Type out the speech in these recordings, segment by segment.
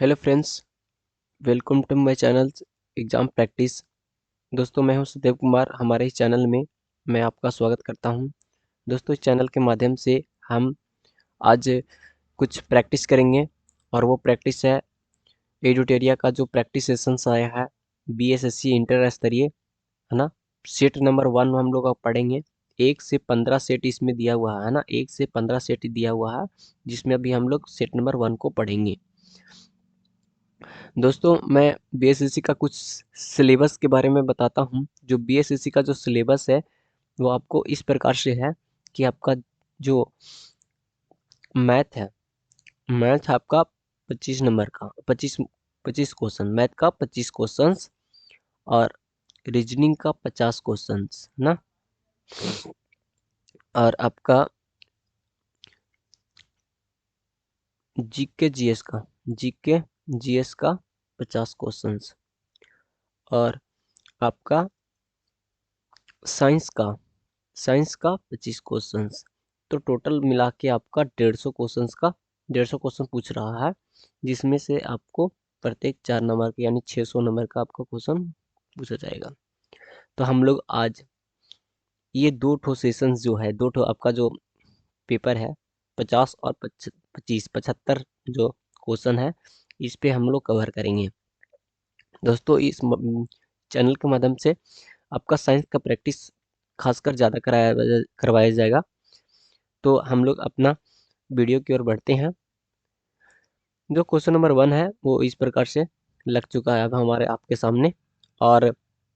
Hello friends, welcome to my channel exam practice. दोस्तों, मैं हूं सुदेव कुमार। हमारे इस चैनल में मैं आपका स्वागत करता हूं। दोस्तों, इस चैनल के माध्यम से हम आज कुछ प्रैक्टिस करेंगे और वो प्रैक्टिस है एडुटेरिया का जो प्रैक्टिस सेशंस आया है बीएसएससी इंटर स्तरीय, है ना। सेट नंबर 1 हम लोग अब पढ़ेंगे। 1 से 15 सेट इसमें दिया हुआ है ना, 1 से 15 सेट दिया हुआ है, जिसमें अभी हम लोग सेट नंबर 1 को पढ़ेंगे। दोस्तों, मैं बीएसएससी का कुछ सिलेबस के बारे में बताता हूँ। जो बीएसएससी का जो सिलेबस है वो आपको इस प्रकार से है कि आपका जो मैथ है, मैथ आपका 25 नंबर का 25 क्वेश्चन, मैथ का 25 क्वेश्चंस और रीजनिंग का 50 क्वेश्चंस ना, और आपका जीके जीएस का 50 क्वेश्चंस और आपका साइंस का 25 क्वेश्चंस। तो टोटल मिला के आपका 150 क्वेश्चंस का 150 क्वेश्चन पूछ रहा है, जिसमें से आपको प्रत्येक 4 नंबर के यानी 600 नंबर का आपका क्वेश्चन पूछा जाएगा। तो हम लोग आज ये दो ठो सेशंस जो है, दो ठो आपका जो पेपर है 50 और 25 75 जो क्वेश्चन है, इस पे हम लोग कवर करेंगे। दोस्तों, इस चैनल के माध्यम से आपका साइंस का प्रैक्टिस खासकर ज़्यादा करवाया जाएगा। तो हम लोग अपना वीडियो की ओर बढ़ते हैं। जो क्वेश्चन नंबर 1 है वो इस प्रकार से लग चुका है अब हमारे आपके सामने। और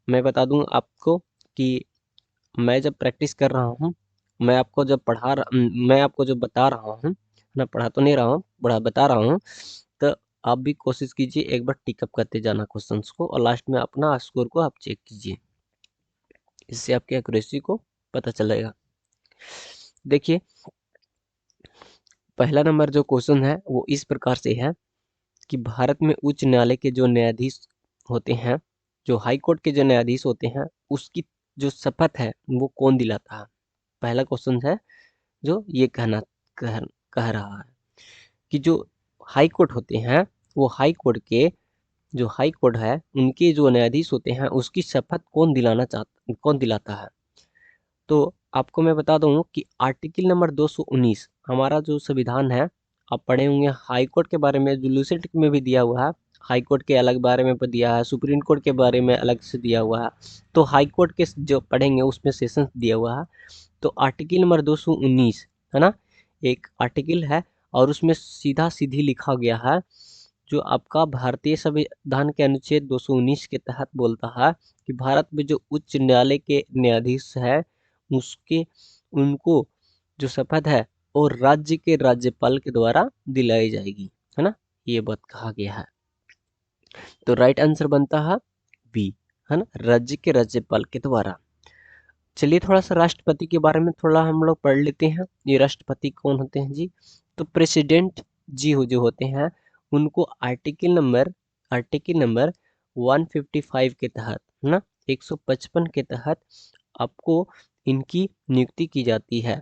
मैं बता दूं आपको कि मैं जब प्रैक्टिस कर रहा हूं, मैं आपको जब बता रहा हूं ना, पढ़ा तो नहीं रहा हूं, बता रहा हूं, तो आप भी कोशिश कीजिए एक बार टिकअप करते जाना क्वेश्चंस को, और लास्ट में अपना स्कोर को आप चेक कीजिए। इससे आपकी एक्यूरेसी को पता चलेगा। देखिए, पहला नंबर जो क्वेश्चन है वो इस प्रकार से है कि भारत में उच्च न्यायालय के जो न्यायाधीश होते हैं, जो हाई कोर्ट के जो न्यायाधीश होते हैं, उसकी जो शपथ है वो कौन दिलाता है। पहला क्वेश्चन है जो ये कह रहा है कि जो हाई कोर्ट होते हैं, वो हाई कोर्ट है, उनके जो न्यायाधीश होते हैं उसकी शपथ कौन दिलाता है। तो आपको मैं बता दूं कि आर्टिकल नंबर 219 हमारा जो संविधान है, आप पढ़े होंगे हाई कोर्ट के बारे में, जो लूसेंट में भी दिया हुआ है। हाई कोर्ट के अलग बारे में दिया है, सुप्रीम कोर्ट के बारे में अलग से दिया हुआ है। तो हाई कोर्ट के जो पढ़ेंगे उसमें सेशन दिया हुआ है। तो आर्टिकल नंबर 219 है ना, एक आर्टिकल है, और उसमें सीधा सीधी लिखा गया है, जो आपका भारतीय संविधान के अनुच्छेद 219 के तहत बोलता है कि भारत में जो उच्च न्यायालय के न्यायाधीश है, उसके उनको जो शपथ है और राज्य के राज्यपाल के द्वारा दिलाई जाएगी, है ना। ये बात कहा गया है। तो राइट आंसर बनता है बी, है ना, राज्य के राज्यपाल के द्वारा। चलिए थोड़ा सा राष्ट्रपति के बारे में थोड़ा हम लोग पढ़ लेते हैं। ये राष्ट्रपति कौन होते हैं जी। तो प्रेसिडेंट जी जो होते हैं, उनको आर्टिकल नंबर 155 के तहत, है ना, 155 के तहत आपको इनकी नियुक्ति की जाती है।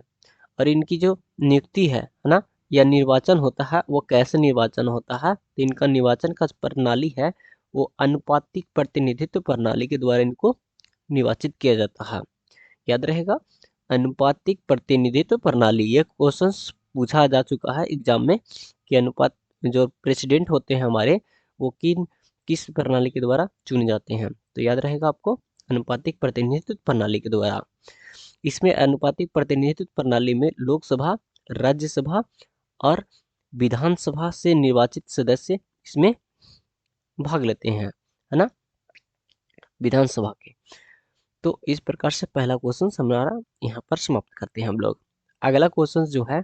और इनकी जो नियुक्ति है ना, या निर्वाचन होता है, वो कैसे निर्वाचन होता है। तो इनका निर्वाचन का प्रणाली है वो अनुपातिक प्रतिनिधित्व प्रणाली के द्वारा इनको निर्वाचित किया जाता है। याद रहेगा, अनुपातिक प्रतिनिधित्व प्रणाली। ये क्वेश्चन पूछा जा चुका है एग्जाम में कि अनुपात जो प्रेसिडेंट होते हैं हमारे, वो किस प्रणाली के द्वारा चुने जाते हैं। तो याद रहेगा आपको, अनुपातिक प्रतिनिधित्व प्रणाली के द्वारा। इसमें अनुपातिक प्रतिनिधित्व प्रणाली में लोकसभा, राज्यसभा और विधानसभा से निर्वाचित सदस्य इसमें भाग लेते हैं, है ना, विधानसभा के। तो इस प्रकार से पहला क्वेश्चन हमारा यहाँ पर समाप्त करते हैं हम लोग। अगला क्वेश्चन जो है,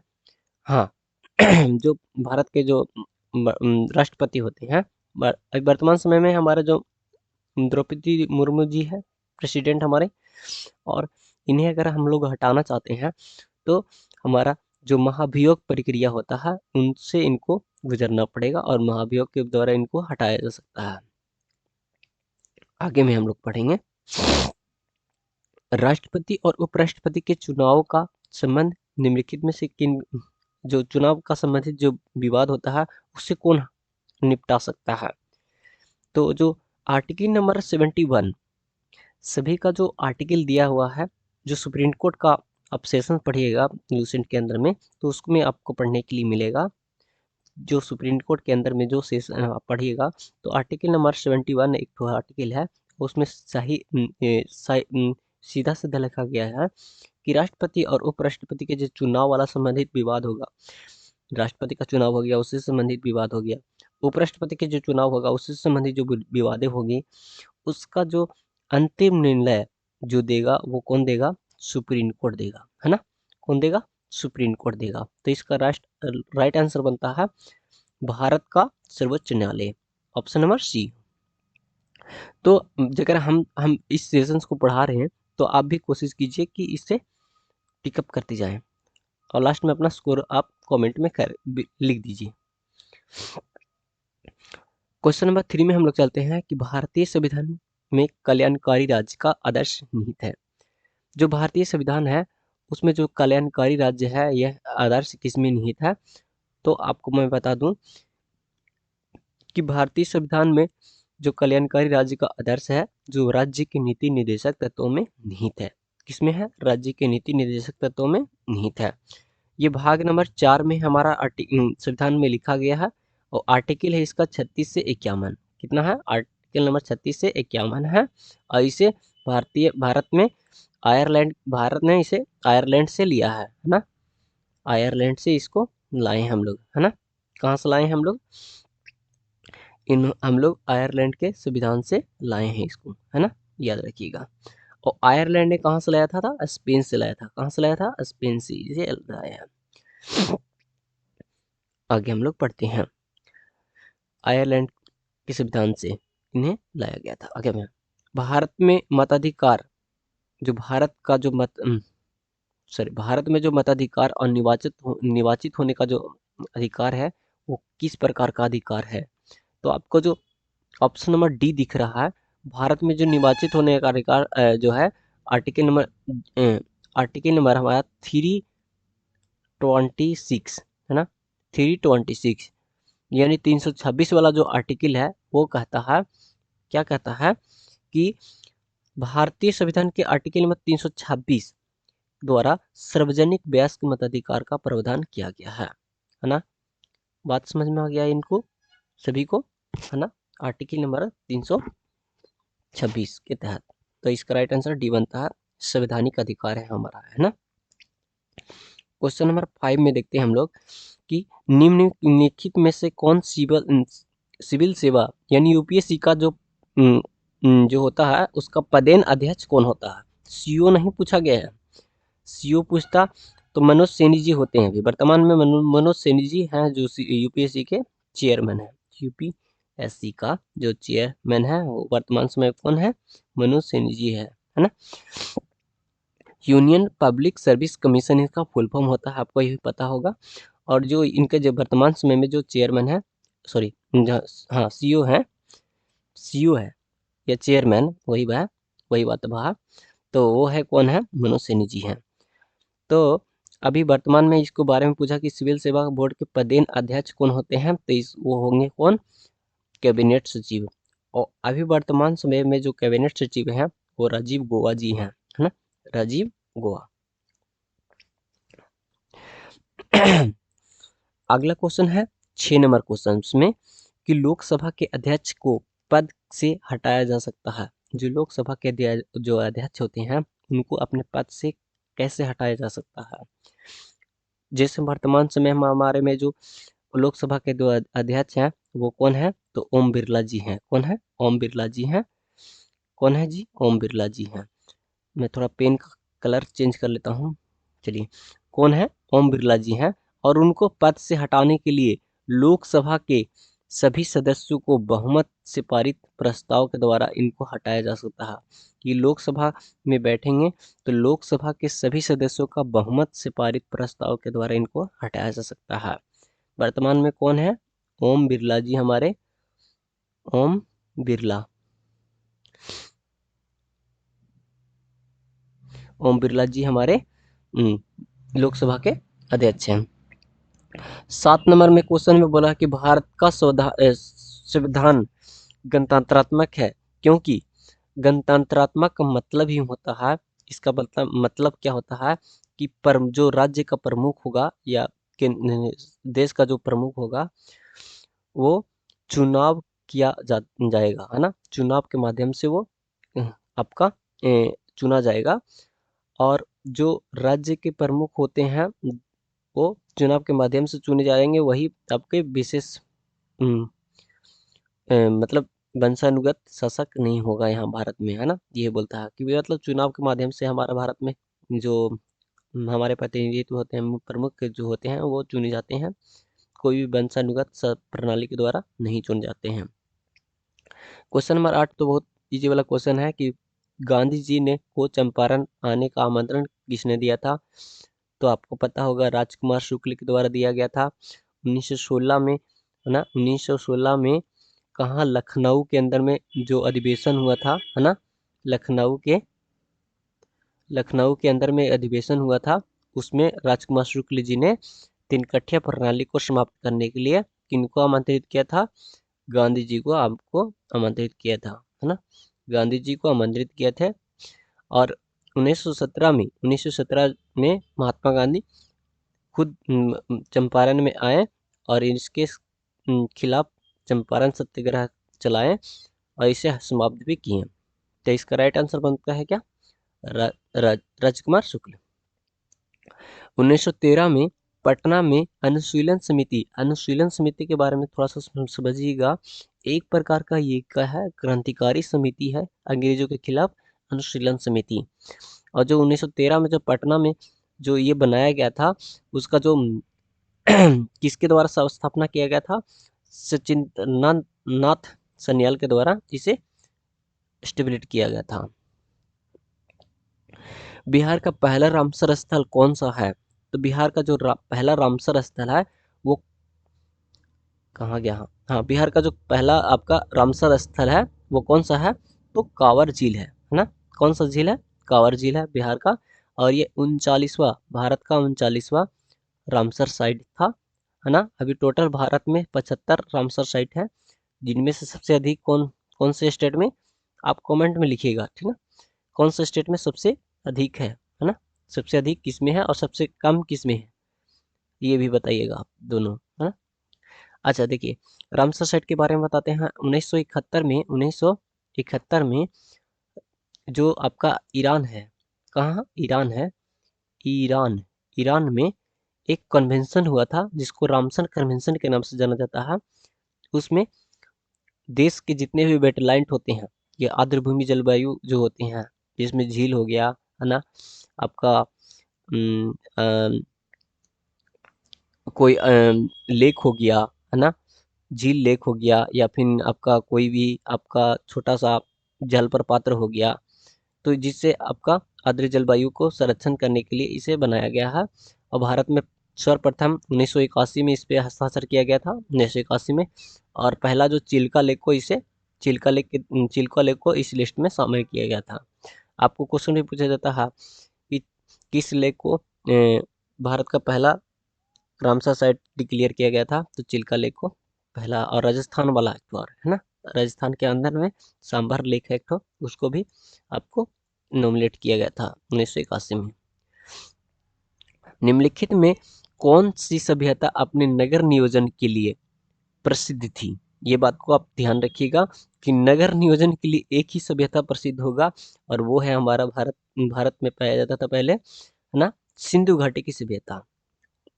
हाँ, जो भारत के जो राष्ट्रपति होते हैं, वर्तमान समय में हमारा जो द्रौपदी मुर्मू जी है, प्रेसिडेंट हमारे, और इन्हें अगर हम लोग हटाना चाहते हैं तो हमारा जो महाभियोग प्रक्रिया होता है उनसे इनको गुजरना पड़ेगा, और महाभियोग के द्वारा इनको हटाया जा सकता है। आगे में हम लोग पढ़ेंगे। राष्ट्रपति और उपराष्ट्रपति के चुनाव का संबंध निम्नलिखित में से किन, जो चुनाव का संबंधित जो विवाद होता है उससे कौन निपटा सकता है। तो जो आर्टिकल नंबर 71, सभी का जो आर्टिकल दिया हुआ है, जो सुप्रीम कोर्ट का आप सेशन पढ़िएगा लूसेंट के अंदर में, तो उसमें आपको पढ़ने के लिए मिलेगा। जो सुप्रीम कोर्ट के अंदर में जो सेशन आप पढ़िएगा, तो आर्टिकल नंबर 71 एक तो आर्टिकल है, उसमें सीधा सीधा लिखा गया है कि राष्ट्रपति और उपराष्ट्रपति के जो चुनाव वाला संबंधित विवाद होगा, राष्ट्रपति का चुनाव हो गया उससे संबंधित विवाद हो गया, उपराष्ट्रपति के जो चुनाव होगा उससे संबंधित जो विवादें होगी, उसका जो अंतिम निर्णय जो देगा वो कौन देगा? सुप्रीम कोर्ट देगा, है ना। कौन देगा? सुप्रीम कोर्ट देगा। तो इसका राइट आंसर बनता है भारत का सर्वोच्च न्यायालय, ऑप्शन नंबर सी। तो अगर हम इस सेशंस को पढ़ा रहे हैं, तो आप भी कोशिश कीजिए कि इससे पिकअप करते जाएं, और लास्ट में अपना स्कोर आप कमेंट में लिख दीजिए। क्वेश्चन नंबर 3 में हम लोग चलते हैं कि भारतीय संविधान में कल्याणकारी राज्य का आदर्श निहित है। जो भारतीय संविधान है उसमें जो कल्याणकारी राज्य है यह आदर्श किसमें निहित है? तो आपको मैं बता दूं कि भारतीय संविधान में जो कल्याणकारी राज्य का आदर्श है, जो राज्य के नीति निर्देशक तत्वों में निहित है। किसमें है? राज्य के नीति निर्देशक तत्वों में निहित है। ये भाग नंबर 4 में हमारा संविधान में लिखा गया है, और आर्टिकल है इसका 36 से 51। कितना है? आर्टिकल नंबर 36 से 51 है। और इसे भारत में भारत ने इसे आयरलैंड से लिया है ना। आयरलैंड से इसको लाए हम लोग, है ना। कहाँ से लाए हम लोग? हम लोग आयरलैंड के संविधान से लाए हैं इसको, है ना, याद रखिएगा। और आयरलैंड ने कहाँ से लाया था? स्पेन से लाया था। कहाँ से लाया था? स्पेन से इसे लाया। आगे हम लोग पढ़ते हैं। आयरलैंड के संविधान से इन्हें लाया गया था। आगे में भारत में मताधिकार, जो भारत का जो भारत में जो मताधिकार और निर्वाचित होने का जो अधिकार है, वो किस प्रकार का अधिकार है? तो आपको जो ऑप्शन नंबर डी दिख रहा है, भारत में जो निर्वाचित होने का अधिकार जो है, आर्टिकल नंबर हमारा 326 है ना, 326 यानी 326 वाला जो आर्टिकल है वो कहता है, क्या कहता है कि भारतीय संविधान के आर्टिकल नंबर 326 द्वारा सार्वजनिक वयस्क मताधिकार का प्रावधान किया गया है ना। बात समझ में आ गया इनको सभी को, है ना। आर्टिकल नंबर 326 के तहत, तो इसका राइट आंसर डी बनता है, संवैधानिक अधिकार है हमारा, है ना। क्वेश्चन नंबर 5 में देखते हैं हम लोग कि निम्नलिखित में से कौन सिविल सेवा यानी यूपीएससी का जो होता है उसका पदेन अध्यक्ष कौन होता है? सीओ नहीं पूछा गया है। सीओ पूछता तो मनोज सैनी जी होते हैं। अभी वर्तमान में मनोज सैनी जी हैं जो यूपीएससी के चेयरमैन है। यूपीएससी का जो चेयरमैन है वो वर्तमान समय कौन है? मनोज सैनी जी है ना। यूनियन पब्लिक सर्विस कमीशन इसका फुल फॉर्म होता है, आपको यही पता होगा। और जो इनके जो वर्तमान समय में जो चेयरमैन है, सॉरी हाँ सीईओ है या चेयरमैन, वही बात बा। तो वो है कौन है? मनोज सैनी जी हैं। तो अभी वर्तमान में इसको बारे में पूछा कि सिविल सेवा बोर्ड के पदेन अध्यक्ष कौन होते हैं, तो वो होंगे कौन? कैबिनेट सचिव। और अभी वर्तमान समय में जो कैबिनेट सचिव हैं वो राजीव गौबा जी हैं, है ना, राजीव गौबा। अगला क्वेश्चन है 6 नंबर क्वेश्चन में कि लोकसभा के अध्यक्ष को पद से हटाया जा सकता है। जो लोकसभा के जो अध्यक्ष होते हैं उनको अपने पद से कैसे हटाया जा सकता है? जैसे वर्तमान समय में हमारे में जो लोकसभा के दो अध्यक्ष हैं वो कौन है? तो ओम बिरला जी हैं। कौन है? ओम बिरला जी हैं। कौन है जी? ओम बिरला जी हैं। मैं थोड़ा पेन का कलर चेंज कर लेता हूँ। चलिए, कौन है? ओम बिरला जी हैं। और उनको पद से हटाने के लिए लोकसभा के सभी सदस्यों को बहुमत से पारित प्रस्ताव के द्वारा इनको हटाया जा सकता है। कि लोकसभा में बैठेंगे तो लोकसभा के सभी सदस्यों का बहुमत से पारित प्रस्ताव के द्वारा इनको हटाया जा सकता है। वर्तमान में कौन है? ओम बिरला जी हमारे, ओम बिरला, ओम बिरला जी हमारे लोकसभा के अध्यक्ष हैं। 7 नंबर में क्वेश्चन में बोला कि भारत का संविधान गणतंत्रात्मक है, क्योंकि गणतंत्रात्मक का मतलब ही होता है, इसका मतलब क्या होता है कि जो राज्य का प्रमुख होगा या देश का जो प्रमुख होगा वो चुनाव किया जाएगा, है ना। चुनाव के माध्यम से वो आपका चुना जाएगा, और जो राज्य के प्रमुख होते हैं वो चुनाव के माध्यम से चुने जाएंगे, वही आपके विशेष मतलब वंशानुगत शासक नहीं होगा यहाँ भारत में, है ना। ये बोलता है कि मतलब चुनाव के माध्यम से हमारा भारत में जो हमारे प्रतिनिधित्व होते हैं, प्रमुख जो होते हैं वो चुने जाते हैं, कोई भी वंशानुगत प्रणाली के द्वारा नहीं चुने जाते हैं। क्वेश्चन नंबर 8 तो बहुत इजी वाला क्वेश्चन है कि गांधी जी ने को चंपारण आने का आमंत्रण किसने दिया था। तो आपको पता होगा राजकुमार शुक्ल के द्वारा दिया गया था 1916 में, है ना। 1916 में कहाँ, लखनऊ के अंदर में जो अधिवेशन हुआ था, है ना। लखनऊ के अंदर में अधिवेशन हुआ था, उसमें राजकुमार शुक्ल जी ने तीन-कठिया प्रणाली को समाप्त करने के लिए किनको आमंत्रित किया था, गांधी जी को आपको आमंत्रित किया था, है ना। गांधी जी को आमंत्रित किए थे। और 1917 में महात्मा गांधी खुद चंपारण में आए और इसके खिलाफ चंपारण सत्याग्रह चलाए और इसे समाप्त भी किए। तो इसका राइट आंसर बनता है क्या, राजकुमार शुक्ल। 1913 में पटना में अनुशीलन समिति के बारे में थोड़ा सा समझिएगा। एक प्रकार का ये क्या है, क्रांतिकारी समिति है अंग्रेजों के खिलाफ, अनुशीलन समिति। और जो 1913 में जो पटना में जो ये बनाया गया था, उसका जो किसके द्वारा स्थापना किया गया था, सचिंद्रनाथ नाथ सन्याल के द्वारा इसे स्टेब्लिश किया गया था। बिहार का पहला रामसर स्थल कौन सा है। तो बिहार का जो पहला रामसर स्थल है वो कहाँ गया, हाँ, बिहार का जो पहला आपका रामसर स्थल है वो कौन सा है, तो कांवर झील है ना। कौन सा झील है, कांवर झील है बिहार का। और ये 39वां, भारत का 39वां रामसर साइट था, है ना। अभी टोटल भारत में 75 रामसर साइट है, जिनमें से सबसे अधिक कौन कौन से स्टेट में, आप कमेंट में लिखिएगा, ठीक है। कौन से स्टेट में सबसे अधिक है ना। सबसे अधिक किस में है और सबसे कम किस में है, ये भी बताइएगा आप दोनों, है ना। अच्छा देखिए, रामसर साइट के बारे में बताते हैं। 1971 में जो आपका ईरान है, कहाँ ईरान है, ईरान ईरान में एक कन्वेंशन हुआ था जिसको रामसर कन्वेंशन के नाम से जाना जाता है। उसमें देश के जितने भी वेटलैंड होते हैं, ये आर्द्रभूमि जलवायु जो होते हैं, जिसमें झील हो गया, है ना, आपका कोई लेक हो गया, है ना, झील लेक हो गया, या फिर आपका कोई भी आपका छोटा सा जल प्रपात हो गया, तो जिससे आपका आर्द्र जलवायु को संरक्षण करने के लिए इसे बनाया गया है। और भारत में सर्वप्रथम 1981 में इस पे हस्ताक्षर किया गया था, 1981 में। और पहला जो चिल्का लेक को इस लिस्ट में शामिल किया गया था। आपको क्वेश्चन भी पूछा जाता है कि किस लेक को भारत का पहला रामसर साइट डिक्लेयर किया गया था, तो चिल्का लेक को पहला। और राजस्थान वाला एक और है ना, राजस्थान के अंदर में सांभर लेक है एक तो, उसको भी आपको नॉमिनेट किया गया था 1981 में। निम्नलिखित में कौन सी सभ्यता अपने नगर नियोजन के लिए प्रसिद्ध थी। ये बात को आप ध्यान रखिएगा कि नगर नियोजन के लिए एक ही सभ्यता प्रसिद्ध होगा, और वो है हमारा भारत में पाया जाता था पहले, है ना, सिंधु घाटी की सभ्यता।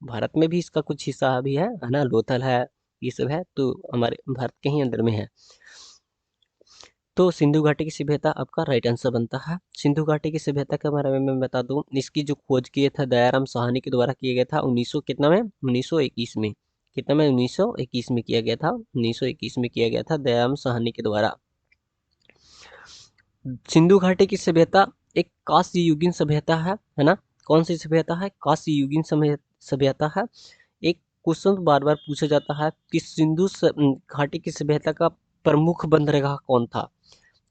भारत में भी इसका कुछ हिस्सा भी है ना, लोथल है, ये सब है, तो हमारे भारत के ही अंदर में है। तो सिंधु घाटी की सभ्यता आपका राइट आंसर बनता है। सिंधु घाटी की सभ्यता के बारे में मैं बता दूं, इसकी जो खोज किया था दयाराम साहनी के द्वारा किया गया था 1921 में। कितना में, 1921 में किया गया था, 1921 में किया गया था दयाराम साहनी के द्वारा। सिंधु घाटी की सभ्यता एक कांस्य युगीन सभ्यता है ना। कौन सी सभ्यता है, कांस्य युगीन सभ्यता है। एक क्वेश्चन बार बार पूछा जाता है कि सिंधु घाटी की सभ्यता का प्रमुख बंदरगाह कौन था।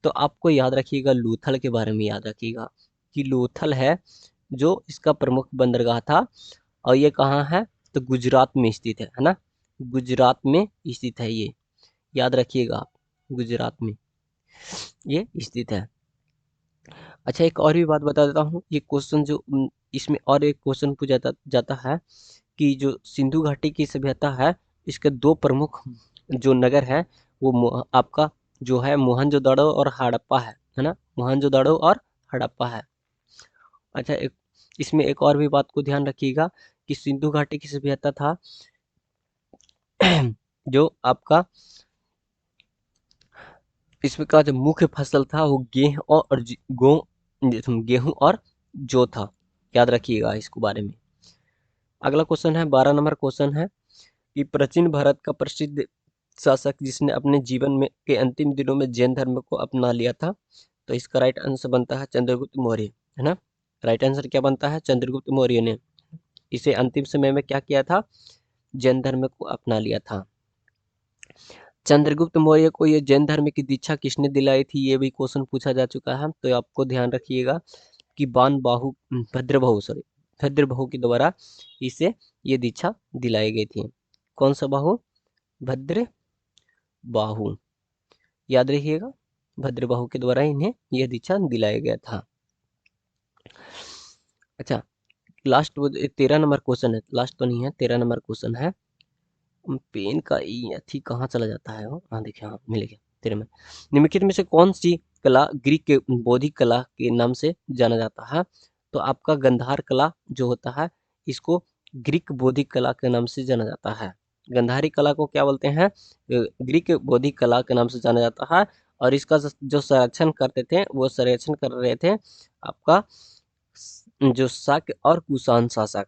तो आपको याद रखिएगा, लोथल के बारे में याद रखिएगा कि लोथल है जो इसका प्रमुख बंदरगाह था। और ये कहाँ है, तो गुजरात में स्थित है ना, गुजरात में स्थित है ये, याद रखिएगा आप, गुजरात में ये स्थित है। अच्छा, एक और भी बात बता देता हूँ, ये क्वेश्चन जो इसमें और एक क्वेश्चन पूछा जाता है कि जो सिंधु घाटी की सभ्यता है, इसके दो प्रमुख जो नगर है वो आपका जो है मोहनजोदड़ो और हड़प्पा है ना, मोहनजोदड़ो और हड़प्पा है। अच्छा, इसमें एक और भी बात को ध्यान रखिएगा कि सिंधु घाटी की सभ्यता था जो आपका इसमें का जो मुख्य फसल था वो गेहूं और जौ था, याद रखिएगा इसको बारे में। अगला क्वेश्चन है 12 नंबर क्वेश्चन है कि प्राचीन भारत का प्रसिद्ध शासक जिसने अपने जीवन में के अंतिम दिनों में जैन धर्म को अपना लिया था, तो इसका राइट आंसर बनता है चंद्रगुप्त मौर्य, है ना। राइट आंसर क्या बनता है, चंद्रगुप्त मौर्य ने इसे अंतिम समय में क्या किया था, जैन धर्म को अपना लिया था। चंद्रगुप्त मौर्य को ये जैन धर्म की दीक्षा किसने दिलाई थी, ये भी क्वेश्चन पूछा जा चुका है, तो आपको ध्यान रखिएगा कि भद्रबाहु के द्वारा इसे ये दीक्षा दिलाई गई थी। कौन सा बाहु, भद्र बाहु, याद रखिएगा, भद्रबाहु के द्वारा इन्हें यह दीक्षा दिलाया गया था। अच्छा, लास्ट 13 नंबर क्वेश्चन है, लास्ट तो नहीं है, 13 नंबर क्वेश्चन है। पेन का अथी कहाँ चला जाता है, हाँ देखिए, हाँ मिल गया। 13 में निम्नलिखित में से कौन सी कला ग्रीक के बौद्धिक कला के नाम से जाना जाता है, तो आपका गंधार कला जो होता है इसको ग्रीक बौद्धिक कला के नाम से जाना जाता है। गंधारी कला को क्या बोलते हैं, ग्रीक बौद्धिक कला के नाम से जाना जाता है। और इसका जो संरक्षण करते थे वो संरक्षण कर रहे थे आपका जो शक और कुषाण शासक,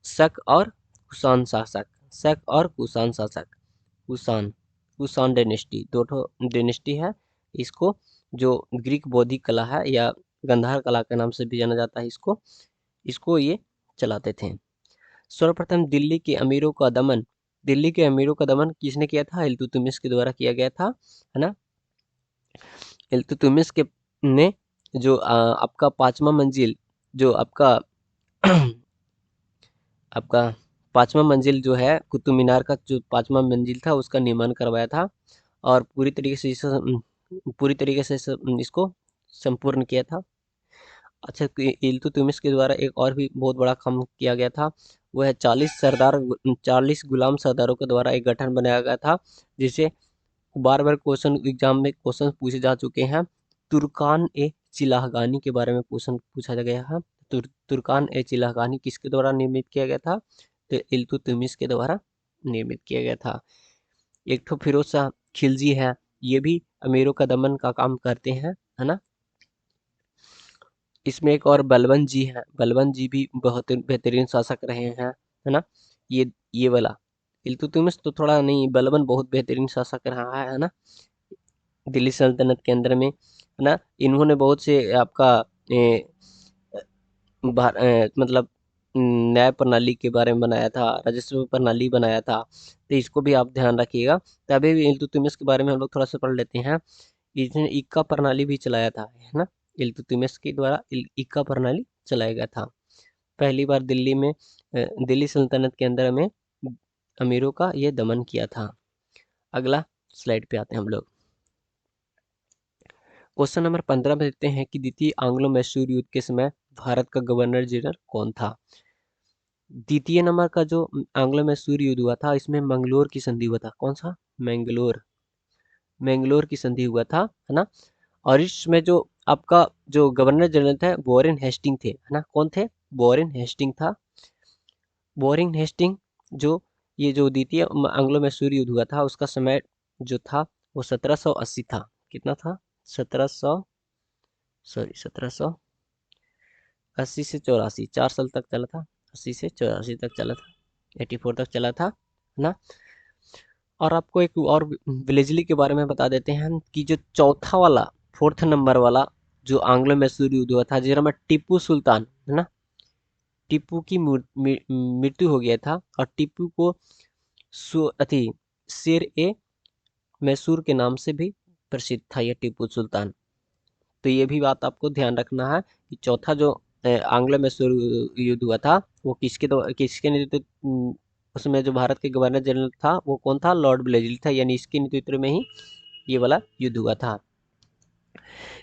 शक और कुषाण शासक, शक और कुषाण शासक, कुषाण कुषाण डायनेस्टी, दो डायनेस्टी है। इसको जो ग्रीक बौद्धिक कला है या गंधार कला के नाम से भी जाना जाता है, इसको ये चलाते थे। सर्वप्रथम दिल्ली के अमीरों का दमन किसने किया था, इल्तुतमिश के द्वारा किया गया था, है ना। इल्तुतमिश के ने जो आपका पांचवा मंजिल जो आपका आपका पांचवा मंजिल जो है कुतुब मीनार का जो पांचवा मंजिल था उसका निर्माण करवाया था और पूरी तरीके से इसको संपूर्ण किया था। अच्छा, इल्तुतमिश के द्वारा एक और भी बहुत बड़ा काम किया गया था, वो है 40 गुलाम सरदारों के द्वारा एक गठन बनाया गया था, जिसे बार बार क्वेश्चन एग्जाम में क्वेश्चन पूछे जा चुके हैं। तुर्कान ए चिलाहगानी के बारे में क्वेश्चन पूछा गया है। तुर्कान ए चिलाहगानी किसके द्वारा निर्मित किया गया था, तो इल्तुतमिश के द्वारा निर्मित किया गया था। एक तो फिरोज शाह खिलजी है, ये भी अमीरों का दमन का काम करते हैं, है ना। इसमें एक और बलबन जी है, बलबन जी भी बहुत बेहतरीन शासक रहे हैं, है ना। ये वाला इल्तुतमिश तो थोड़ा नहीं, बलबन बहुत बेहतरीन शासक रहा है ना, दिल्ली सल्तनत के अंदर में, है ना। इन्होंने बहुत से आपका मतलब न्याय प्रणाली के बारे में बनाया था, राजस्व प्रणाली बनाया था, तो इसको भी आप ध्यान रखिएगा। तो अभी भी इल्तुतमिश के बारे में हम लोग थोड़ा सा पढ़ लेते हैं। इसने इक्का प्रणाली भी चलाया था, है ना। इल्तुतमिश के द्वारा इक्का प्रणाली चलाया गया था। पहली बार दिल्ली सल्तनत के अंदर में अमीरों का ये दमन किया था। अगला स्लाइड पे आते हैं हम लोग। क्वेश्चन नंबर 15 में देखते हैं कि द्वितीय एंग्लो मैसूर युद्ध के समय भारत का गवर्नर जनरल कौन था। द्वितीय नंबर का जो एंग्लो मैसूर युद्ध हुआ था, इसमें मंगलोर की संधि हुआ था। कौन सा, मैंगलोर की संधि हुआ था, है ना। और इसमें जो आपका जो गवर्नर जनरल थे वॉरेन हेस्टिंग थे, है ना। कौन थे, वॉरेन हेस्टिंग था। वॉरेन हेस्टिंग जो ये जो द्वितीय एंग्लो मैसूर युद्ध हुआ था उसका समय जो था वो 1780 था। कितना था, 1780 से 84, 4 साल तक चला था। 80 से 84 तक चला था, 84 तक चला था, है ना। और आपको एक और विलेजली के बारे में बता देते हैं कि जो चौथा वाला, फोर्थ नंबर वाला जो आंग्लो मैसूर युद्ध हुआ था, जिसमें टीपू सुल्तान, है ना, टीपू की मृत्यु हो गया था और टीपू को अथी शेर ए मैसूर के नाम से भी प्रसिद्ध था ये टीपू सुल्तान। तो ये भी बात आपको ध्यान रखना है कि चौथा जो आंग्लो मैसूर युद्ध हुआ था वो किसके नेतृत्व उसमें जो भारत के गवर्नर जनरल था वो कौन था? लॉर्ड ब्लेजली था, यानी इसके नेतृत्व में ही ये वाला युद्ध हुआ था।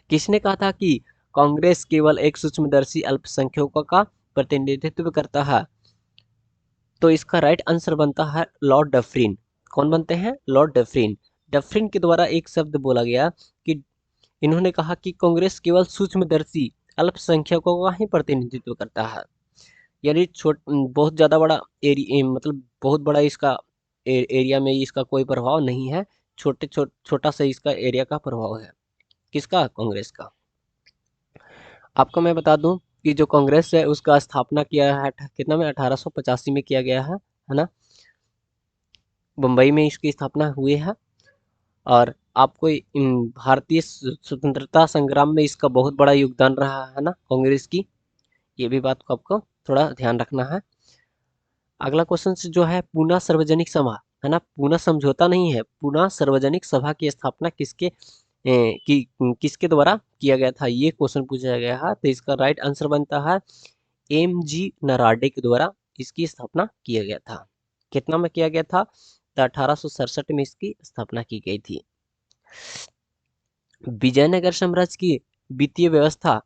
किसने कहा था कि कांग्रेस केवल एक सूक्ष्मदर्शी अल्पसंख्यकों का प्रतिनिधित्व करता है? तो इसका राइट आंसर बनता है लॉर्ड डफरिन। कौन बनते हैं? Lord Dufferin. डफरिन के द्वारा एक शब्द बोला गया कि इन्होंने कहा कि कांग्रेस केवल सूक्ष्मदर्शी अल्पसंख्यकों का ही प्रतिनिधित्व करता है, यानी बहुत ज़्यादा बड़ा एरिया, मतलब बहुत बड़ा इसका एरिया में इसका कोई प्रभाव नहीं है, छोटा सा इसका एरिया का प्रभाव है। किसका? कांग्रेस का। आपको मैं बता दूं कि जो कांग्रेस है उसका स्थापना किया है कितना में? 1885 में किया गया है ना? बम्बई में इसकी स्थापना हुई है। और आपको भारतीय स्वतंत्रता संग्राम में इसका बहुत बड़ा योगदान रहा है ना कांग्रेस की, ये भी बात को आपको थोड़ा ध्यान रखना है। अगला क्वेश्चन जो है, पूना सार्वजनिक सभा, है ना, पूना समझौता नहीं है, पूना सार्वजनिक सभा की स्थापना किसके द्वारा किया गया था? ये क्वेश्चन पूछा गया है। तो इसका राइट आंसर बनता है एम.जी. नराडे के द्वारा इसकी स्थापना किया गया था। कितना में किया गया था? तो 1867 में इसकी स्थापना की गई थी। विजयनगर साम्राज्य की वित्तीय व्यवस्था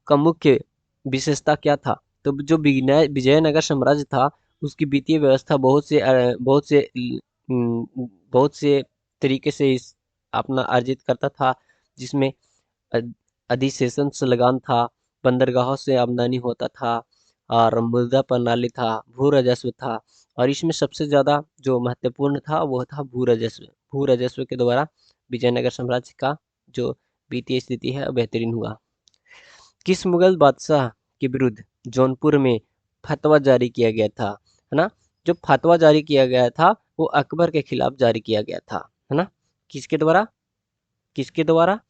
का मुख्य विशेषता क्या था? तो जो विजयनगर साम्राज्य था उसकी वित्तीय व्यवस्था बहुत से तरीके से इस अपना अर्जित करता था, जिसमें अधिशेषन से लगान था, बंदरगाहों से आमदनी होता था, और मुद्रा प्रणाली था, भू राजस्व था, और इसमें सबसे ज़्यादा जो महत्वपूर्ण था वो था भू राजस्व। भू राजस्व के द्वारा विजयनगर साम्राज्य का जो वित्तीय स्थिति है बेहतरीन हुआ। किस मुगल बादशाह के विरुद्ध जौनपुर में फतवा जारी किया गया था? है ना, जो फतवा जारी किया गया था वो अकबर के खिलाफ जारी किया गया था, है ना? किसके द्वारा? किसके द्वारा?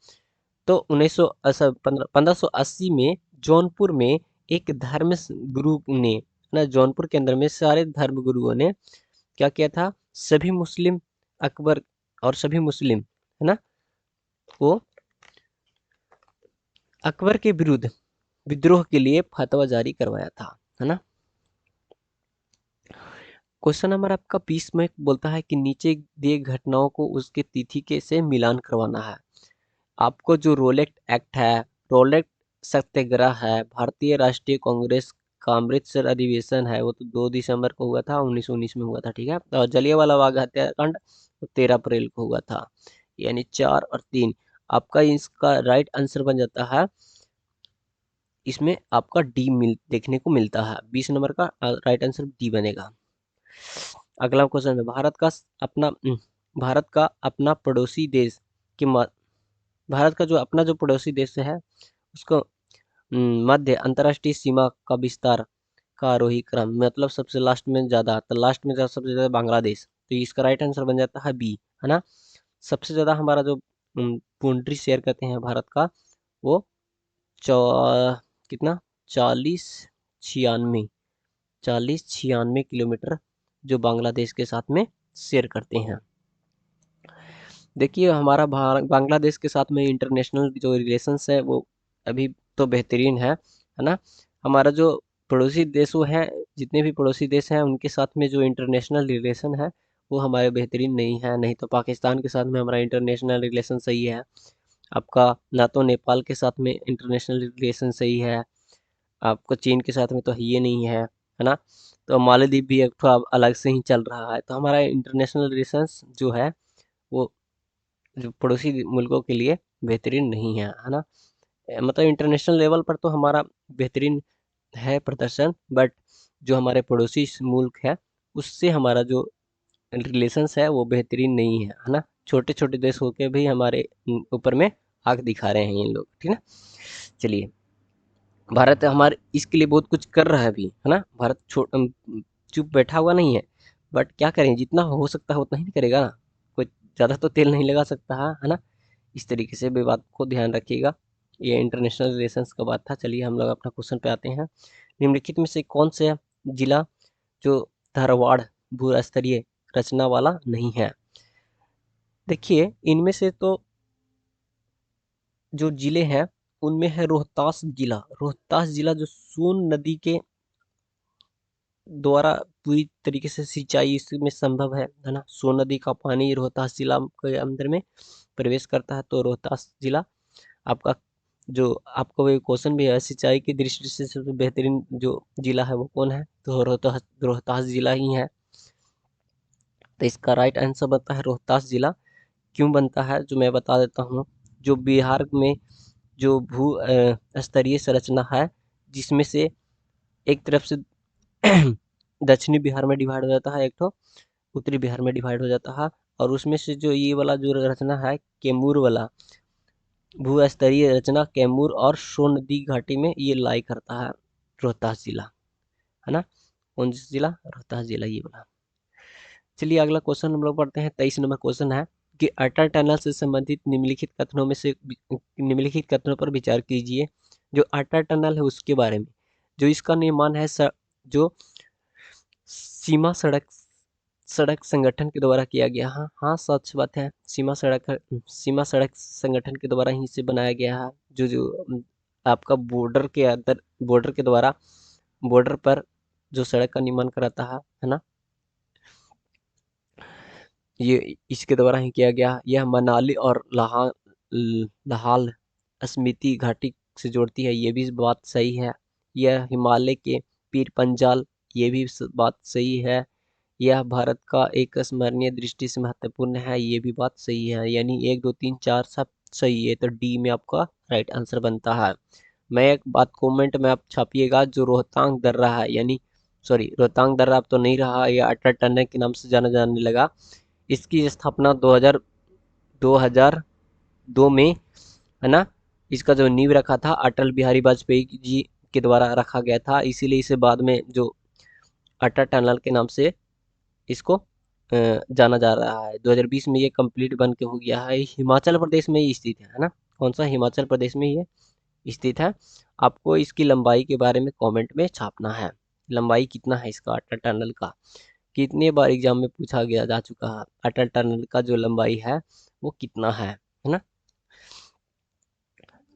तो 1580 में जौनपुर में एक धर्म गुरु ने, ना, जौनपुर के अंदर में सारे धर्म गुरुओं ने क्या किया था? सभी मुस्लिम अकबर और सभी मुस्लिम, है ना, वो अकबर के विरुद्ध विद्रोह के लिए फतवा जारी करवाया था, है ना? क्वेश्चन नंबर आपका 20 में बोलता है कि नीचे दिए घटनाओं को उसके तिथि के से मिलान करवाना है। आपको जो रोलेट एक्ट है, रोलेट सत्याग्रह है, भारतीय राष्ट्रीय कांग्रेस का अमृतसर अधिवेशन है, वो तो 2 दिसंबर को हुआ था, 1919 में हुआ था, ठीक है। और जलियांवाला बाग हत्याकांड 13 अप्रैल को हुआ था, यानी 4 और 3। आपका इसका राइट आंसर बन जाता है, इसमें आपका डी देखने को मिलता है। 20 नंबर का राइट आंसर डी बनेगा। अगला क्वेश्चन है, भारत का अपना पड़ोसी देश के भारत का जो अपना जो पड़ोसी देश है उसको मध्य अंतर्राष्ट्रीय सीमा का विस्तार का आरोही क्रम, मतलब सबसे लास्ट में ज़्यादा, तो लास्ट में सबसे ज़्यादा बांग्लादेश, तो इसका राइट आंसर बन जाता है बी, है ना। सबसे ज़्यादा हमारा जो बाउंड्री शेयर करते हैं भारत का, वो कितना? 40-96 किलोमीटर जो बांग्लादेश के साथ में शेयर करते हैं। देखिए हमारा बांग्लादेश के साथ में इंटरनेशनल जो रिलेशंस है वो अभी तो बेहतरीन है ना। हमारा जो पड़ोसी देश वो है, जितने भी पड़ोसी देश हैं उनके साथ में जो इंटरनेशनल रिलेशन है वो हमारे बेहतरीन नहीं है। नहीं तो पाकिस्तान के साथ में हमारा इंटरनेशनल रिलेशन सही है, आपका ना तो नेपाल के साथ में इंटरनेशनल रिलेशन सही है, आपको चीन के साथ में तो ये नहीं है ना। तो मालदीव भी एक तो अब अलग से ही चल रहा है। तो हमारा इंटरनेशनल रिलेशंस जो है वो जो पड़ोसी मुल्कों के लिए बेहतरीन नहीं है ना। मतलब इंटरनेशनल लेवल पर तो हमारा बेहतरीन है प्रदर्शन, बट जो हमारे पड़ोसी मुल्क है उससे हमारा जो रिलेशंस है वो बेहतरीन नहीं है ना। छोटे छोटे देश होके भी हमारे ऊपर में आग दिखा रहे हैं ये लोग, ठीक है। चलिए, भारत हमारे इसके लिए बहुत कुछ कर रहा है अभी, है ना। भारत चुप बैठा हुआ नहीं है, बट क्या करें, जितना हो सकता है उतना ही करेगा ना, कोई ज़्यादा तो तेल नहीं लगा सकता है ना। इस तरीके से भी बात को ध्यान रखिएगा। ये इंटरनेशनल रिलेशंस का बात था। चलिए हम लोग अपना क्वेश्चन पे आते हैं। निम्नलिखित में से कौन सा जिला जो धारवाड़ भू स्तरीय रचना वाला नहीं है? देखिए इनमें से तो जो जिले हैं उनमें है रोहतास जिला। रोहतास जिला जो सोन नदी के द्वारा पूरी तरीके से सिंचाई इसमें संभव है ना। सोन नदी का पानी रोहतास जिला के अंदर में प्रवेश करता है, तो रोहतास जिला आपका जो आपको वो क्वेश्चन भी है, सिंचाई की दृष्टि से सबसे बेहतरीन जो जिला है वो कौन है, तो रोहतास जिला ही है। तो इसका राइट आंसर बनता है रोहतास जिला। क्यों बनता है जो मैं बता देता हूँ। जो बिहार में जो भू स्तरीय संरचना है, जिसमें से एक तरफ से दक्षिणी बिहार में डिवाइड हो जाता है, एक तो उत्तरी बिहार में डिवाइड हो जाता है, और उसमें से जो ये वाला जो रचना है कैमूर वाला भू स्तरीय रचना कैमूर और सोन नदी घाटी में ये लाई करता है रोहतास जिला, है ना। कौन सा जिला? रोहतास जिला ये वाला। चलिए अगला क्वेश्चन हम लोग पढ़ते हैं। 23 नंबर क्वेश्चन है कि अटल टनल से संबंधित निम्नलिखित कथनों पर विचार कीजिए। जो अटल टनल है उसके बारे में, जो इसका निर्माण है जो सीमा सड़क संगठन के द्वारा किया गया। हाँ हाँ, सच बात है। सीमा सड़क संगठन के द्वारा ही इसे बनाया गया है। जो आपका बॉर्डर के द्वारा बॉर्डर पर जो सड़क का निर्माण कराता है ना, ये इसके द्वारा ही किया गया। यह मनाली और लाहौल स्पीति घाटी से जोड़ती है, ये भी बात सही है। यह हिमालय के पीर पंजाल, ये भी बात सही है। यह भारत का एक स्मरणीय दृष्टि से महत्वपूर्ण है, ये भी बात सही है। यानी 1 2 3 4 सब सही है, तो डी में आपका राइट आंसर बनता है। मैं एक बात कमेंट में आप छापिएगा, जो रोहतांग दर्रा है, यानी सॉरी रोहतांग दर्रा अब तो नहीं रहा, यह अटल टनल के नाम से जाना जाने लगा। इसकी स्थापना 2002 में, है ना। इसका जो नींव रखा था अटल बिहारी वाजपेयी जी के द्वारा रखा गया था, इसीलिए इसे बाद में जो अटल टनल के नाम से इसको जाना जा रहा है। 2020 में ये कंप्लीट बन के हो गया है। हिमाचल प्रदेश में ही स्थित है ना। कौन सा? हिमाचल प्रदेश में ये स्थित है। आपको इसकी लंबाई के बारे में कमेंट में छापना है। लंबाई कितना है इसका अटल टनल का? कितने बार एग्जाम में पूछा गया जा चुका है, अटल टनल का जो लंबाई है वो कितना है ना।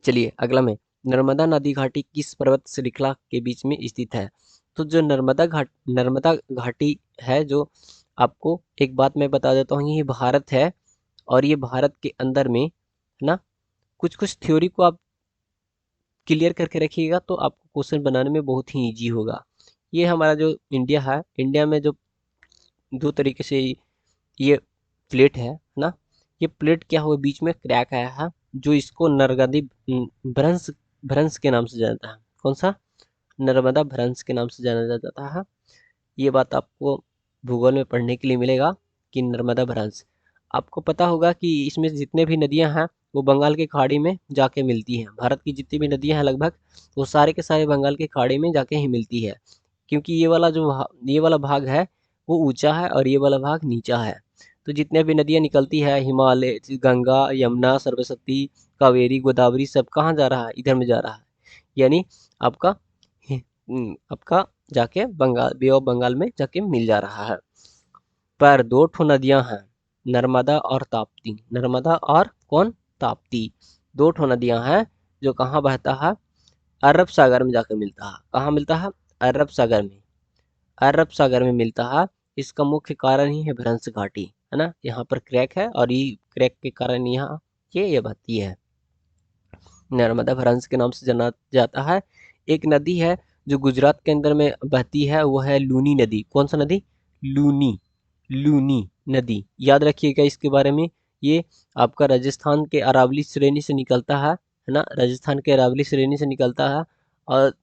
चलिए अगला में, नर्मदा नदी घाटी किस पर्वत श्रृंखला के बीच में स्थित है? तो जो नर्मदा घाटी है, जो आपको एक बात मैं बता देता हूँ, ये भारत है, और ये भारत के अंदर में, है ना। कुछ कुछ थ्योरी को आप क्लियर करके रखिएगा तो आपको क्वेश्चन बनाने में बहुत ही इजी होगा। ये हमारा जो इंडिया है, इंडिया में जो दो तरीके से ये प्लेट है ना, ये प्लेट क्या हुआ बीच में क्रैक आया है, जो इसको नरगदी भ्रंश भ्रंश के नाम से जानता है। कौन सा? नर्मदा भ्रंश के नाम से जाना जाता है। ये बात आपको भूगोल में पढ़ने के लिए मिलेगा कि नर्मदा भ्रंश। आपको पता होगा कि इसमें जितने भी नदियां हैं वो बंगाल की खाड़ी में जाके मिलती हैं। भारत की जितनी भी नदियां हैं लगभग, वो सारे के सारे बंगाल की खाड़ी में जाके ही मिलती है, क्योंकि ये वाला भाग है वो ऊंचा है और ये वाला भाग नीचा है। तो जितने भी नदियां निकलती है, हिमालय, गंगा, यमुना, सरस्वती, कावेरी, गोदावरी, सब कहाँ जा रहा है? इधर में जा रहा है। यानी आपका आपका जाके बंगाल, बे ऑफ बंगाल में जाके मिल जा रहा है। पर दो ठो नदियां हैं, नर्मदा और ताप्ती। नर्मदा और कौन? ताप्ती। दो ठो नदियां हैं जो कहाँ बहता है? अरब सागर में जाकर मिलता है। कहाँ मिलता है? अरब सागर में। अरब सागर में मिलता है। इसका मुख्य कारण ही है भ्रंश घाटी, है ना। यहाँ पर क्रैक है और ये क्रैक के कारण यहाँ ये बहती है। नर्मदा भ्रंश के नाम से जाना जाता है। एक नदी है जो गुजरात के अंदर में बहती है, वो है लूनी नदी। कौन सा नदी? लूनी। लूनी नदी, याद रखिएगा इसके बारे में। ये आपका राजस्थान के अरावली श्रेणी से निकलता है ना। राजस्थान के अरावली श्रेणी से निकलता है, और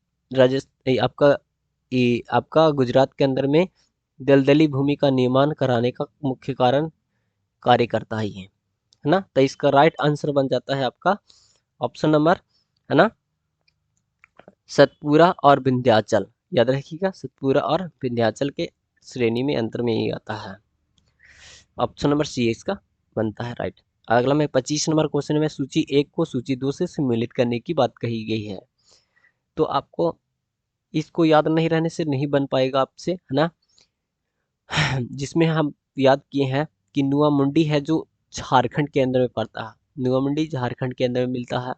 आपका गुजरात के अंदर में दलदली भूमि का निर्माण कराने का मुख्य कारण कार्य करता है ये, है ना। तो इसका राइट आंसर बन जाता है आपका ऑप्शन नंबर, है ना, सतपुरा और विंध्याचल। याद रखिएगा, सतपुरा और विंध्याचल के श्रेणी में अंतर में ही आता है। ऑप्शन नंबर सी इसका बनता है राइट। अगला में 25 नंबर क्वेश्चन में सूची 1 को सूची 2 से सम्मिलित करने की बात कही गई है। तो आपको इसको याद नहीं रहने से नहीं बन पाएगा आपसे, है ना। जिसमें हम याद किए हैं कि नुआ मुंडी है जो झारखंड के अंदर में पड़ता है। नुआ मुंडी झारखंड के अंदर में मिलता है,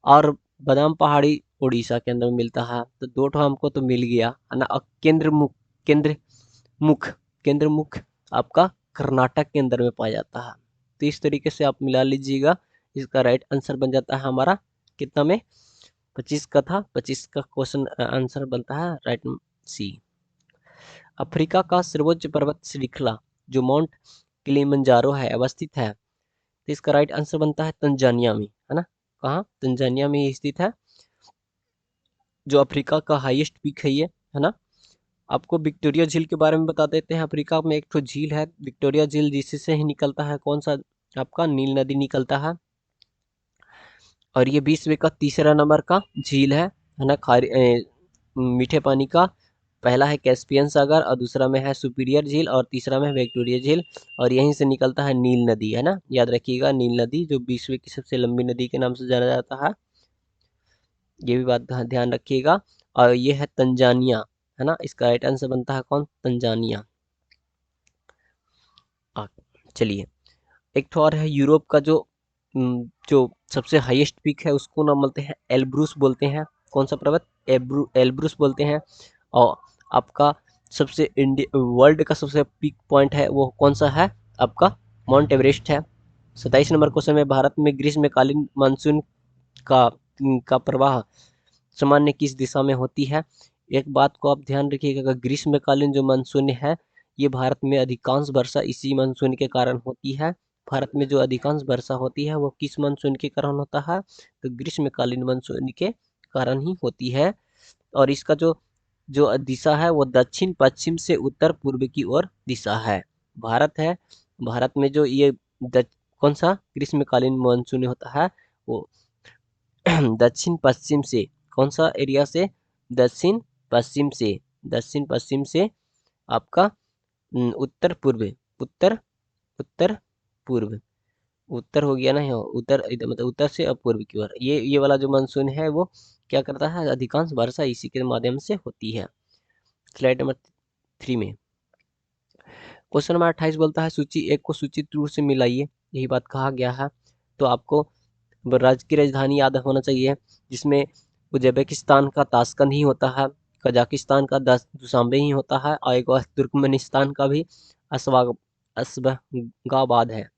और बादाम पहाड़ी उड़ीसा के अंदर में मिलता है। तो दो ठो हमको तो मिल गया, है ना। और केंद्र मुख्य केंद्र मुख्य आपका कर्नाटक के अंदर में पाया जाता है। तो इस तरीके से आप मिला लीजिएगा, इसका राइट आंसर बन जाता है हमारा कितना में 25 का था, 25 का क्वेश्चन आंसर बनता है राइट सी। अफ्रीका का सर्वोच्च पर्वत श्रृंखला जो माउंट किलिमंजारो है अवस्थित है, तो इसका राइट आंसर बनता है तंजानिया में, है ना। कहाँ? तंजानिया में स्थित है जो अफ्रीका का हाईएस्ट पीक है ये, है ना। आपको विक्टोरिया झील के बारे में बता देते हैं। अफ्रीका में एक तो झील है विक्टोरिया झील, जिससे ही निकलता है कौन सा आपका नील नदी निकलता है, और ये विश्व का तीसरा नंबर का झील है ना। मीठे पानी का पहला है कैस्पियन सागर और दूसरा में है सुपीरियर झील और तीसरा में है विक्टोरिया झील, और यहीं से निकलता है नील नदी, है ना। याद रखिएगा नील नदी जो विश्व की सबसे लंबी नदी के नाम से जाना जाता है, ये भी बात ध्यान रखिएगा। और ये है तंजानिया, है ना। इसका राइट आंसर बनता है कौन? तंजानिया। चलिए एक तो और है यूरोप का जो सबसे हाईएस्ट पीक है उसको नाम बोलते हैं एल्ब्रूस बोलते हैं। कौन सा पर्वत? एल्ब्रूस बोलते हैं। और आपका सबसे वर्ल्ड का सबसे पीक पॉइंट है वो कौन सा है? आपका माउंट एवरेस्ट है। 27 नंबर क्वेश्चन में भारत में ग्रीष्मकालीन मानसून का प्रवाह सामान्य किस दिशा में होती है? एक बात को आप ध्यान रखिएगा, ग्रीष्मकालीन जो मानसून है ये भारत में अधिकांश वर्षा इसी मानसून के कारण होती है। भारत में जो अधिकांश वर्षा होती है वो किस मानसून के कारण होता है? तो ग्रीष्मकालीन मानसून के कारण ही होती है। और इसका जो जो दिशा है वो दक्षिण पश्चिम से उत्तर पूर्व की ओर दिशा है। भारत है, भारत में जो ये कौन सा ग्रीष्मकालीन मानसून होता है वो दक्षिण पश्चिम से, कौन सा एरिया से? दक्षिण पश्चिम से, दक्षिण पश्चिम से आपका उत्तर पूर्व, उत्तर उत्तर पूर्व, उत्तर हो गया ना, उत्तर मतलब उत्तर से अब पूर्व की ओर ये वाला जो मानसून है वो क्या करता है? अधिकांश वर्षा इसी के माध्यम से होती है। स्लाइड नंबर 3 में क्वेश्चन नंबर 28 बोलता है सूची 1 को सूची 2 से मिलाइए, यही बात कहा गया है। तो आपको राज्य की राजधानी याद होना चाहिए, जिसमें उज्बेकिस्तान का ताशकंद ही होता है, कजाकिस्तान का दुशांबे ही होता है, और एक तुर्कमेनिस्तान का भी असबगाबाद है,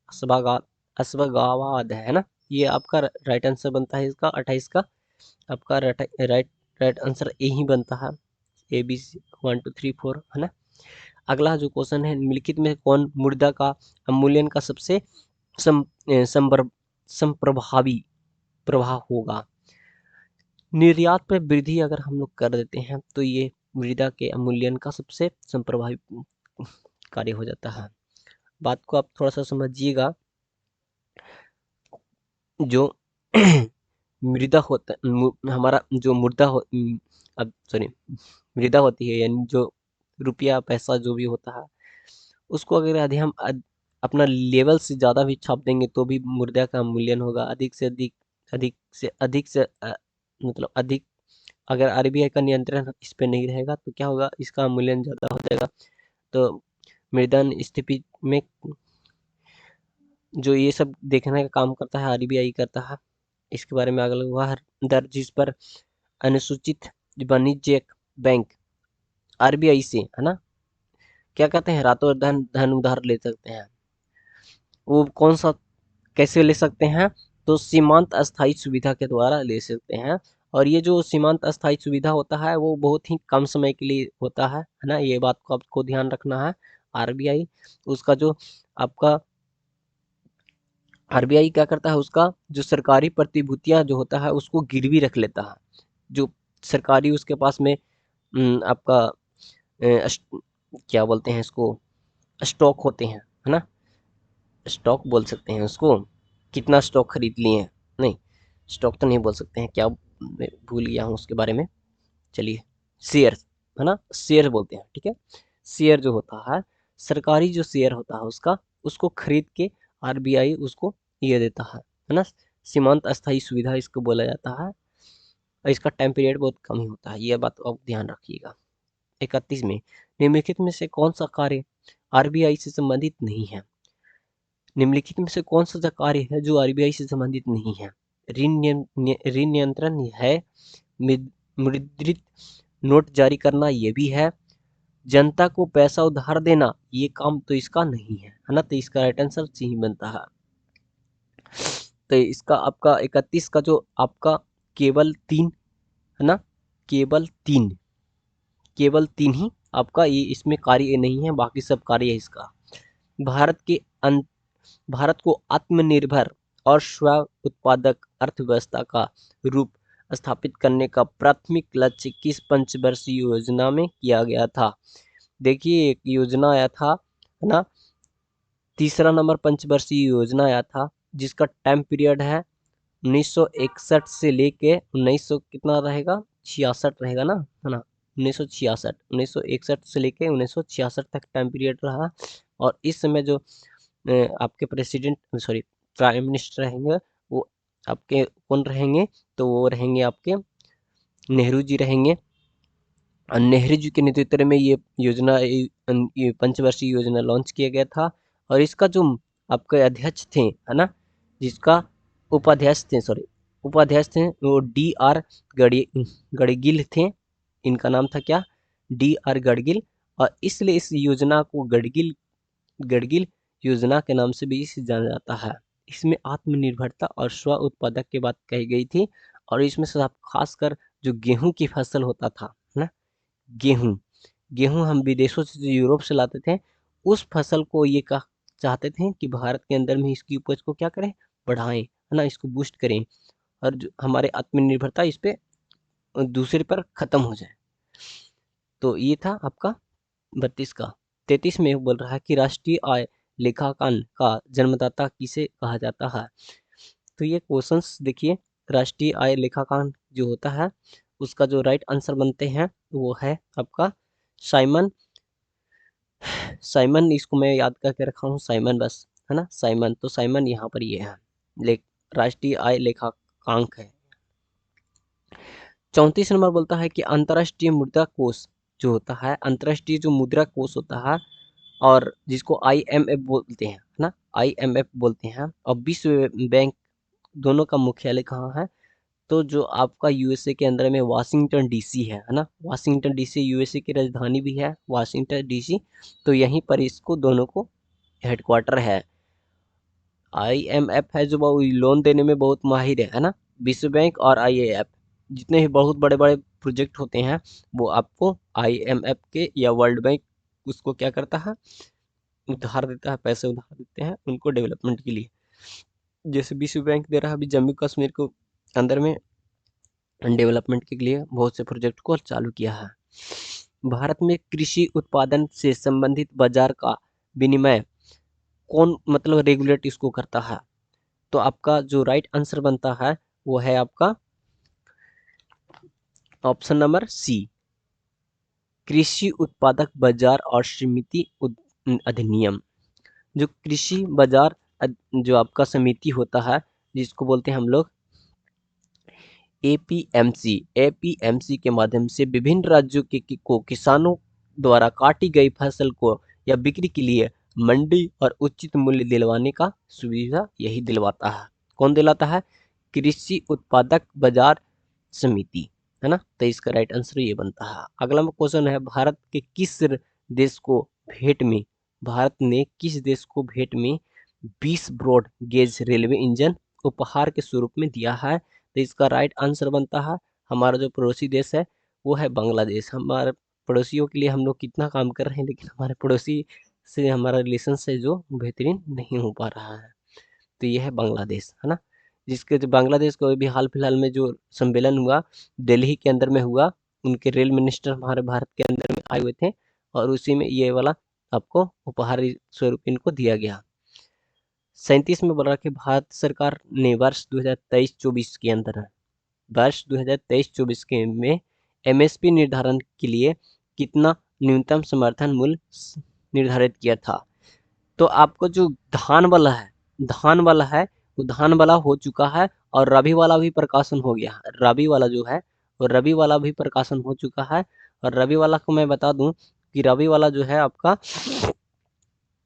असबगाबाद है ना। ये आपका राइट आंसर बनता है इसका 28 का, आपका राइट आंसर ए ही बनता है। ए बी सी 1 2 3 4, है ना। अगला जो क्वेश्चन है निम्नलिखित में कौन मुद्रा का अवमूल्यन का सबसे संप्रभावी प्रभाव होगा? निर्यात पर वृद्धि अगर हम लोग कर देते हैं तो ये मृदा के अवमूल्यन का सबसे संप्रभावी कार्य हो जाता है। बात को आप थोड़ा सा समझिएगा। जो मृदा होता हमारा जो अब सॉरी मृदा होती है, यानी जो रुपया पैसा जो भी होता है उसको अगर यदि हम अपना लेवल से ज़्यादा भी छाप देंगे तो भी मुद्रा का मूल्यन होगा। अधिक से अधिक, अधिक से मतलब अधिक अगर आरबीआई का नियंत्रण इस पे नहीं रहेगा तो क्या होगा? इसका मूल्यन ज़्यादा हो जाएगा। तो मृदा स्थिति में जो ये सब देखने का काम करता है आरबीआई करता है। इसके बारे में अगला वह दर जिस पर अनुसूचित वाणिज्यिक बैंक आरबीआई से, है ना, क्या कहते हैं, रातों धन उधार ले सकते हैं, वो कौन सा कैसे ले सकते हैं? तो सीमांत अस्थायी सुविधा के द्वारा ले सकते हैं। और ये जो सीमांत अस्थायी सुविधा होता है वो बहुत ही कम समय के लिए होता है ना। ये बात को आपको ध्यान रखना है। आरबीआई उसका जो आपका आरबीआई क्या करता है, उसका जो सरकारी प्रतिभूतियां जो होता है उसको गिरवी रख लेता है। जो सरकारी उसके पास में आपका क्या बोलते हैं इसको, स्टॉक होते हैं, है ना, स्टॉक बोल सकते हैं उसको। कितना स्टॉक खरीद लिए हैं, नहीं स्टॉक तो नहीं बोल सकते हैं, क्या मैं भूल गया हूँ उसके बारे में। चलिए शेयर, है ना, शेयर बोलते हैं, ठीक है। शेयर जो होता है सरकारी जो शेयर होता है उसका, उसको खरीद के आरबीआई उसको ये देता है ना। सीमांत अस्थायी सुविधा इसको बोला जाता है, और इसका टाइम पीरियड बहुत कम ही होता है। ये बात आप ध्यान रखिएगा। 31 में निम्नलिखित में से कौन सा कार्य आरबीआई से संबंधित नहीं है? निम्नलिखित में से कौन सा कार्य है जो आरबीआई से संबंधित नहीं है? ऋण नियंत्रण है, मुद्रित नोट जारी करना ये भी है, जनता को पैसा उधार देना ये काम तो इसका नहीं है ना। तो इसका राइट आंसर सी ही बनता है। तो इसका आपका 31 का जो आपका केवल 3 है ना, केवल 3, केवल 3 ही आपका ये इसमें कार्य नहीं है, बाकी सब कार्य है इसका। भारत के भारत को आत्मनिर्भर और स्व उत्पादक अर्थव्यवस्था का रूप स्थापित करने का प्राथमिक लक्ष्य किस पंचवर्षीय योजना में किया गया था? देखिए एक योजना आया था है ना, तीसरा नंबर पंचवर्षीय योजना आया था जिसका टाइम पीरियड है 1961 से लेके 1900 कितना रहेगा, 66 रहेगा ना, है ना, 1966, 1961 से लेके 1966 तक टाइम पीरियड रहा। और इस समय जो आपके प्रेसिडेंट सॉरी प्राइम मिनिस्टर रहेंगे वो आपके कौन रहेंगे, तो वो रहेंगे आपके नेहरू जी रहेंगे। और नेहरू जी के नेतृत्व में ये योजना ये पंचवर्षीय योजना लॉन्च किया गया था। और इसका जो आपके अध्यक्ष थे है ना, जिसका उपाध्यक्ष थे सॉरी उपाध्यक्ष थे वो D.R. गडगिल थे। इनका नाम था क्या, D.R. गडगिल। और इसलिए इस योजना को गडगिल गडगिल योजना के नाम से भी इसे जाना जाता है। इसमें आत्मनिर्भरता और स्व उत्पादक की बात कही गई थी। और इसमें सब खासकर जो गेहूं की फसल होता था ना, गेहूं गेहूं हम विदेशों से जो यूरोप से लाते थे, उस फसल को ये कहा चाहते थे कि भारत के अंदर में इसकी उपज को क्या करें, बढ़ाएं, है ना, इसको बूस्ट करें। और जो हमारे आत्मनिर्भरता इस पे दूसरे पर खत्म हो जाए। तो ये था आपका 32 का। 33 में बोल रहा है कि राष्ट्रीय आय लेखांकन का जन्मदाता किसे कहा जाता है? तो ये क्वेश्चंस देखिए, राष्ट्रीय आय लेखांकन जो होता है उसका जो राइट आंसर बनते हैं वो है आपका साइमन। साइमन इसको मैं याद करके रखा हूँ, साइमन बस, है ना, साइमन। तो साइमन यहाँ पर ये है राष्ट्रीय आय लेखांकन है। 34 नंबर बोलता है कि अंतर्राष्ट्रीय मुद्रा कोष जो होता है, अंतर्राष्ट्रीय जो मुद्रा कोष होता है और जिसको IMF बोलते हैं ना, IMF बोलते हैं, और विश्व बैंक दोनों का मुख्यालय कहाँ है? तो जो आपका यूएसए के अंदर में वाशिंगटन डीसी है ना, वाशिंगटन डीसी यूएसए की राजधानी भी है वाशिंगटन डीसी। तो यहीं पर इसको दोनों को हेडक्वार्टर है। IMF है जो लोन देने में बहुत माहिर है ना, विश्व बैंक और IMF जितने भी बहुत बड़े बड़े प्रोजेक्ट होते हैं वो आपको IMF के या वर्ल्ड बैंक उसको क्या करता है, उधार देता है, पैसे उधार देते हैं उनको डेवलपमेंट के लिए। जैसे विश्व बैंक दे रहा है अभी जम्मू कश्मीर को अंदर में डेवलपमेंट के लिए बहुत से प्रोजेक्ट को चालू किया है। भारत में कृषि उत्पादन से संबंधित बाजार का विनिमय कौन मतलब रेगुलेट इसको करता है? तो आपका जो राइट आंसर बनता है वो है आपका ऑप्शन नंबर सी, कृषि उत्पादक बाजार और समिति अधिनियम। जो कृषि बाजार जो आपका समिति होता है जिसको बोलते हैं हम लोग APMC के माध्यम से विभिन्न राज्यों को किसानों द्वारा काटी गई फसल को या बिक्री के लिए मंडी और उचित मूल्य दिलवाने का सुविधा यही दिलवाता है। कौन दिलाता है? कृषि उत्पादक बाजार समिति, है ना। तो इसका राइट आंसर ये बनता है। अगला क्वेश्चन है, भारत ने किस देश को भेंट में 20 ब्रॉड गेज रेलवे इंजन उपहार के स्वरूप में दिया है? तो इसका राइट आंसर बनता है हमारा जो पड़ोसी देश है वो है बांग्लादेश। हमारे पड़ोसियों के लिए हम लोग कितना काम कर रहे हैं लेकिन हमारे पड़ोसी से हमारा रिलेशन से जो बेहतरीन नहीं हो पा रहा है। तो ये है बांग्लादेश, है ना, जिसके जो बांग्लादेश को भी हाल फिलहाल में जो सम्मेलन हुआ दिल्ली के अंदर में हुआ, उनके रेल मिनिस्टर हमारे भारत के अंदर में आए हुए थे और उसी में ये वाला आपको उपहार स्वरूप इनको दिया गया। 37 में बोल रहा कि भारत सरकार ने वर्ष 2023-24 के अंदर वर्ष 2023-24 के में MSP निर्धारण के लिए कितना न्यूनतम समर्थन मूल्य निर्धारित किया था? तो आपको जो धान वाला है वो धान वाला हो चुका है और रबी वाला भी प्रकाशन हो गया है। रबी वाला जो है वो रबी वाला भी प्रकाशन हो चुका है। और रबी वाला को मैं बता दूं कि रबी वाला जो है आपका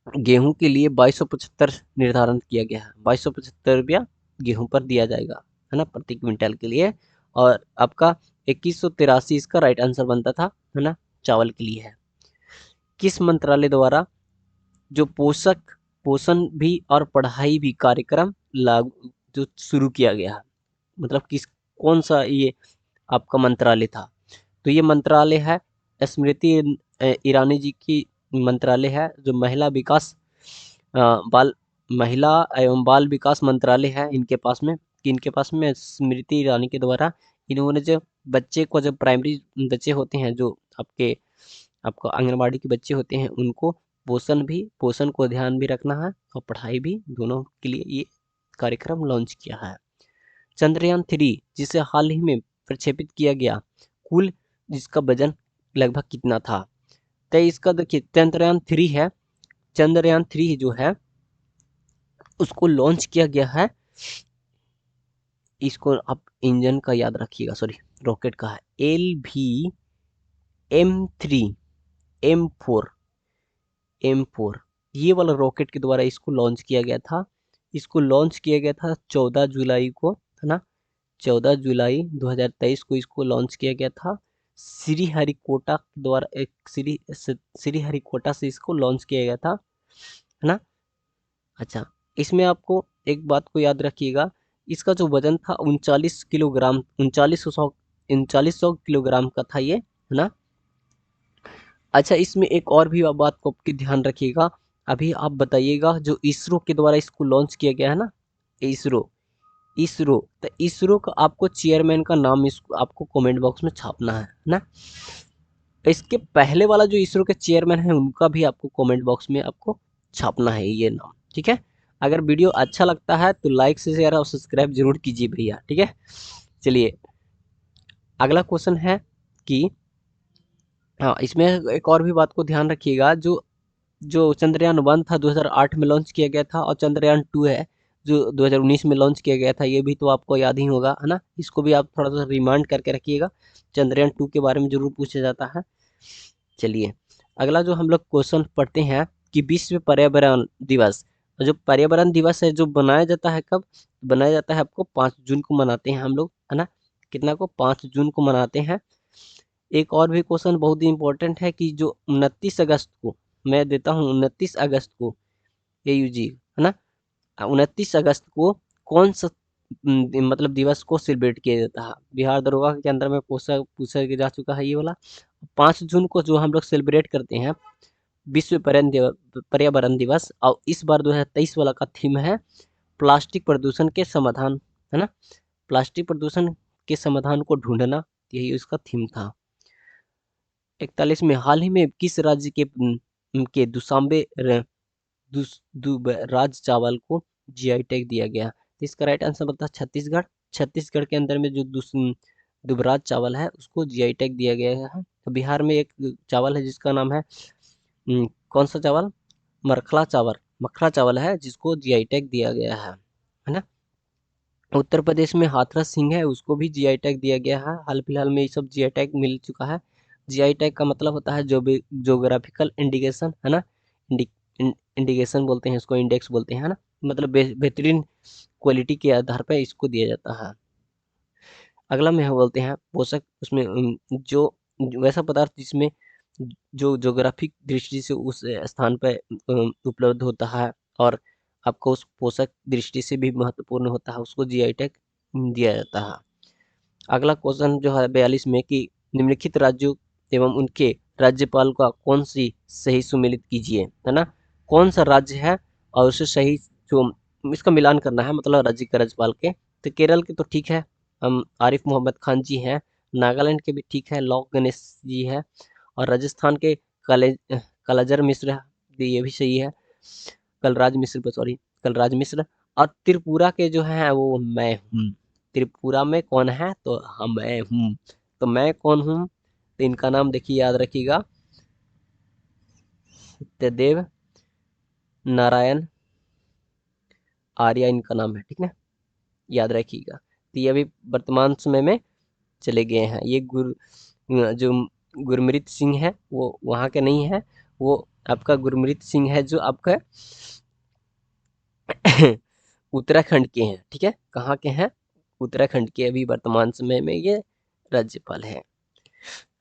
गेहूं के लिए 2275 निर्धारण किया गया है। 2275 रुपया गेहूं पर दिया जाएगा, है ना, प्रति क्विंटल के लिए। और आपका 2183 इसका राइट आंसर बनता था, है ना, चावल के लिए है। किस मंत्रालय द्वारा जो पोषण भी और पढ़ाई भी कार्यक्रम लागू जो शुरू किया गया है, मतलब कौन सा ये आपका मंत्रालय था? तो ये मंत्रालय है स्मृति ईरानी जी की मंत्रालय है, जो महिला एवं बाल विकास मंत्रालय है इनके पास में। इनके पास में स्मृति ईरानी के द्वारा इन्होंने जो बच्चे को, जब प्राइमरी बच्चे होते हैं, जो आपका आंगनबाड़ी के बच्चे होते हैं, उनको पोषण को ध्यान भी रखना है और पढ़ाई भी, दोनों के लिए ये कार्यक्रम लॉन्च किया है। चंद्रयान 3 जिसे हाल ही में प्रक्षेपित किया गया, कुल जिसका वजन लगभग कितना था? तो इसका देखिए चंद्रयान 3 है, चंद्रयान 3 जो है उसको लॉन्च किया गया है। इसको आप इंजन का याद रखिएगा, सॉरी रॉकेट का है, LVM3 M4 ये वाला रॉकेट के द्वारा इसको लॉन्च किया गया था। इसको लॉन्च किया गया था 14 जुलाई को, है ना, 14 जुलाई 2023 को इसको लॉन्च किया गया था। श्रीहरिकोटा द्वारा श्रीहरिकोटा से इसको लॉन्च किया गया था, है ना। अच्छा, इसमें आपको एक बात को याद रखिएगा, इसका जो वजन था 39 किलोग्राम, 3900 किलोग्राम का था ये, है ना। अच्छा, इसमें एक और भी बात को आपके ध्यान रखिएगा। अभी आप बताइएगा, जो इसरो के द्वारा इसको लॉन्च किया गया है ना, इसरो इसरो तो इसरो का आपको चेयरमैन का नाम इसको आपको कमेंट बॉक्स में छापना है ना। इसके पहले वाला जो इसरो के चेयरमैन है उनका भी आपको कमेंट बॉक्स में आपको छापना है ये नाम, ठीक है। अगर वीडियो अच्छा लगता है तो लाइक से शेयर और सब्सक्राइब जरूर कीजिए भैया, ठीक है। चलिए अगला क्वेश्चन है कि हाँ, इसमें एक और भी बात को ध्यान रखिएगा, जो जो चंद्रयान 1 था 2008 में लॉन्च किया गया था, और चंद्रयान 2 है जो 2019 में लॉन्च किया गया था, ये भी तो आपको याद ही होगा, है ना। इसको भी आप थोड़ा सा रिमाइंड करके रखिएगा, चंद्रयान 2 के बारे में जरूर पूछा जाता है। चलिए अगला जो हम लोग क्वेश्चन पढ़ते हैं कि विश्व पर्यावरण दिवस, जो पर्यावरण दिवस है जो बनाया जाता है, कब बनाया जाता है? आपको 5 जून को मनाते हैं हम लोग, है ना। कितना को? 5 जून को मनाते हैं। एक और भी क्वेश्चन बहुत ही इंपॉर्टेंट है कि जो 29 अगस्त को मैं देता हूँ, 29 अगस्त को AUG, है ना, 29 अगस्त को कौन सा मतलब दिवस को सेलिब्रेट किया जाता है? बिहार दरोगा के अंदर में पूछा पूछा जा चुका है ये वाला। 5 जून को जो हम लोग सेलिब्रेट करते हैं विश्व पर्यावरण दिवस, और इस बार 2023 वाला का थीम है प्लास्टिक प्रदूषण के समाधान, है ना। प्लास्टिक प्रदूषण के समाधान को ढूंढना, यही उसका थीम था। 41 में हाल ही में किस राज्य के दुसांबे राज चावल को GI टैग दिया गया? तो इसका राइट आंसर बनता है छत्तीसगढ़। छत्तीसगढ़ के अंदर में जो दुबराज चावल है उसको GI टैग दिया गया है। तो बिहार में एक चावल है जिसका नाम है कौन सा चावल? मखला चावल है जिसको GI टैग दिया गया है ना। उत्तर प्रदेश में हाथरस सिंह है, उसको भी GI टैग दिया गया है। हाल फिलहाल में ये सब GI टैग मिल चुका है। GI टैग का मतलब होता है जो भी जोग्राफिकल इंडिकेशन, है ना। इंडिकेशन बोलते हैं इसको, इंडेक्स बोलते हैं, है ना। मतलब बेहतरीन क्वालिटी के आधार पर इसको दिया जाता है। अगला में हम बोलते हैं पोषक, उसमें जो वैसा पदार्थ जिसमें जो ज्योग्राफिक दृष्टि से उस स्थान पर उपलब्ध होता है और आपको उस पोषक दृष्टि से भी महत्वपूर्ण होता है, उसको GI टैग दिया जाता है। अगला क्वेश्चन जो है 42 में कि निम्नलिखित राज्यों एवं उनके राज्यपाल का कौन सी सही सुमेलित कीजिए, है ना। कौन सा राज्य है और उसे सही जो इसका मिलान करना है, मतलब राज्य के राज्यपाल के। तो केरल के तो ठीक है, हम आरिफ मोहम्मद खान जी हैं। नागालैंड के भी ठीक है, लॉक गणेश जी है। और राजस्थान के कलाजर मिश्र, ये भी सही है, कलराज मिश्र, सॉरी कलराज मिश्र। और त्रिपुरा के जो है वो मैं हूँ। त्रिपुरा में कौन है? तो हम मैं हूँ। तो मैं कौन हूँ? तो इनका नाम देखिए, याद रखिएगा, सत्यदेव नारायण आर्य इनका नाम है, ठीक है, याद रखिएगा। तो ये अभी वर्तमान समय में चले गए हैं। ये जो गुरमीत सिंह है वो वहाँ के नहीं है, वो आपका गुरमीत सिंह है जो आपका उत्तराखंड के हैं, ठीक है। कहाँ के हैं? उत्तराखंड के अभी वर्तमान समय में ये राज्यपाल है।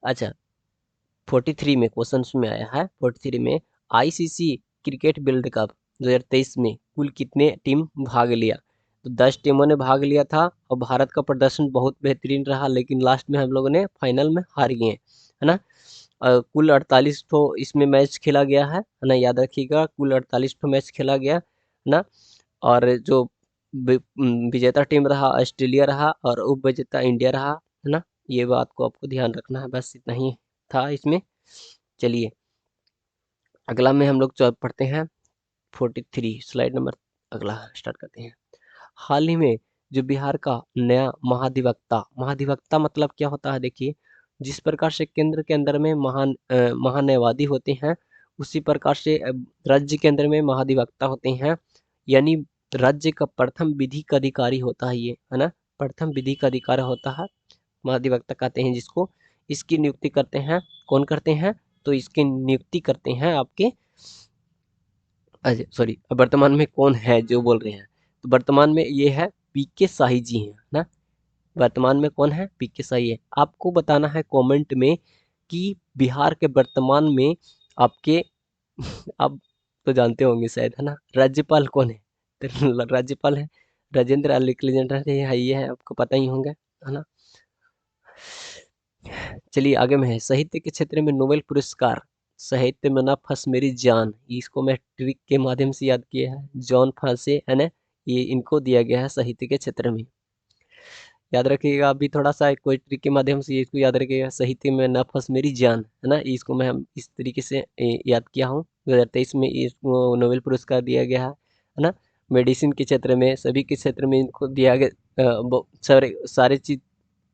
अच्छा, 43 में क्वेश्चन में आया है 43 में आईसीसी क्रिकेट वर्ल्ड कप 2023 में कुल कितने टीम भाग लिया? तो 10 टीमों ने भाग लिया था और भारत का प्रदर्शन बहुत बेहतरीन रहा, लेकिन लास्ट में हम लोगों ने फाइनल में हार गए, है ना। कुल 48 ठो इसमें मैच खेला गया है ना, याद रखिएगा, कुल 48 ठो मैच खेला गया है ना। और जो विजेता टीम रहा ऑस्ट्रेलिया रहा और उप विजेता इंडिया रहा, है ना। ये बात को आपको ध्यान रखना है, बस इतना ही था इसमें। चलिए अगला में हम लोग पढ़ते हैं 43 स्लाइड नंबर, अगला स्टार्ट करते हैं। हाल ही में जो बिहार का नया महाधिवक्ता, महाधिवक्ता मतलब क्या होता है? देखिए, जिस प्रकार से केंद्र के अंदर में महान्यायवादी होते हैं, उसी प्रकार से राज्य के अंदर में महाधिवक्ता होते हैं, यानी राज्य का प्रथम विधिक अधिकारी होता है ये, है ना। प्रथम विधिक अधिकारी होता है, महाधिवक्ता कहते हैं जिसको। इसकी नियुक्ति करते हैं, कौन करते हैं? तो इसकी नियुक्ति करते हैं आपके, अच्छा सॉरी, वर्तमान में कौन है जो बोल रहे हैं? तो वर्तमान में ये है पीके शाही जी हैं ना। वर्तमान में कौन है? पीके शाही है। आपको बताना है कमेंट में कि बिहार के वर्तमान में आपके आप तो जानते होंगे शायद, है ना, राज्यपाल कौन है? तो राज्यपाल है राजेंद्र अलेक्जेंडर, ये है, आपको पता ही होंगे, है ना। चलिए आगे में है, साहित्य के क्षेत्र में नोबेल पुरस्कार, साहित्य में ना फंस मेरी जान, इसको मैं ट्रिक के माध्यम से याद किया है, जॉन फांसे, है ना, ये इनको दिया गया है साहित्य के क्षेत्र में। याद रखिएगा, अभी थोड़ा सा कोई ट्रिक के माध्यम से इसको याद रखिएगा, साहित्य में ना फंस मेरी जान, है ना, इसको मैं इस तरीके से याद किया हूँ। 2023 में इसको नोबेल पुरस्कार दिया गया है ना। मेडिसिन के क्षेत्र में, सभी के क्षेत्र में इनको दिया गया, सारे सारे चीज,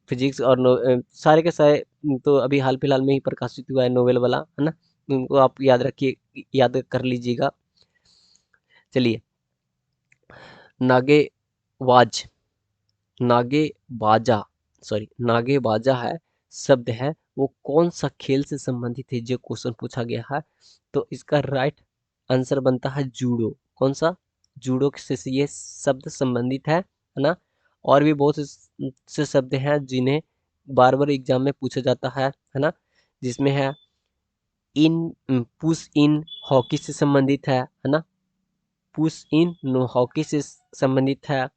फिजिक्स और सारे के सारे तो अभी हाल फिलहाल में ही प्रकाशित हुआ है नोवेल वाला, है ना। उनको आप याद रखिए, याद कर लीजिएगा। चलिए, नागेवाज, नागे बाजा, सॉरी नागे बाजा है शब्द है, वो कौन सा खेल से संबंधित है, जो क्वेश्चन पूछा गया है। तो इसका राइट आंसर बनता है जूडो। कौन सा? जूडो से ये शब्द संबंधित है ना। और भी बहुत से शब्द हैं जिन्हें बार बार एग्जाम में पूछा जाता है ना, जिसमें है इन, पुश इन हॉकी से संबंधित है ना, पुश इन हॉकी से संबंधित है।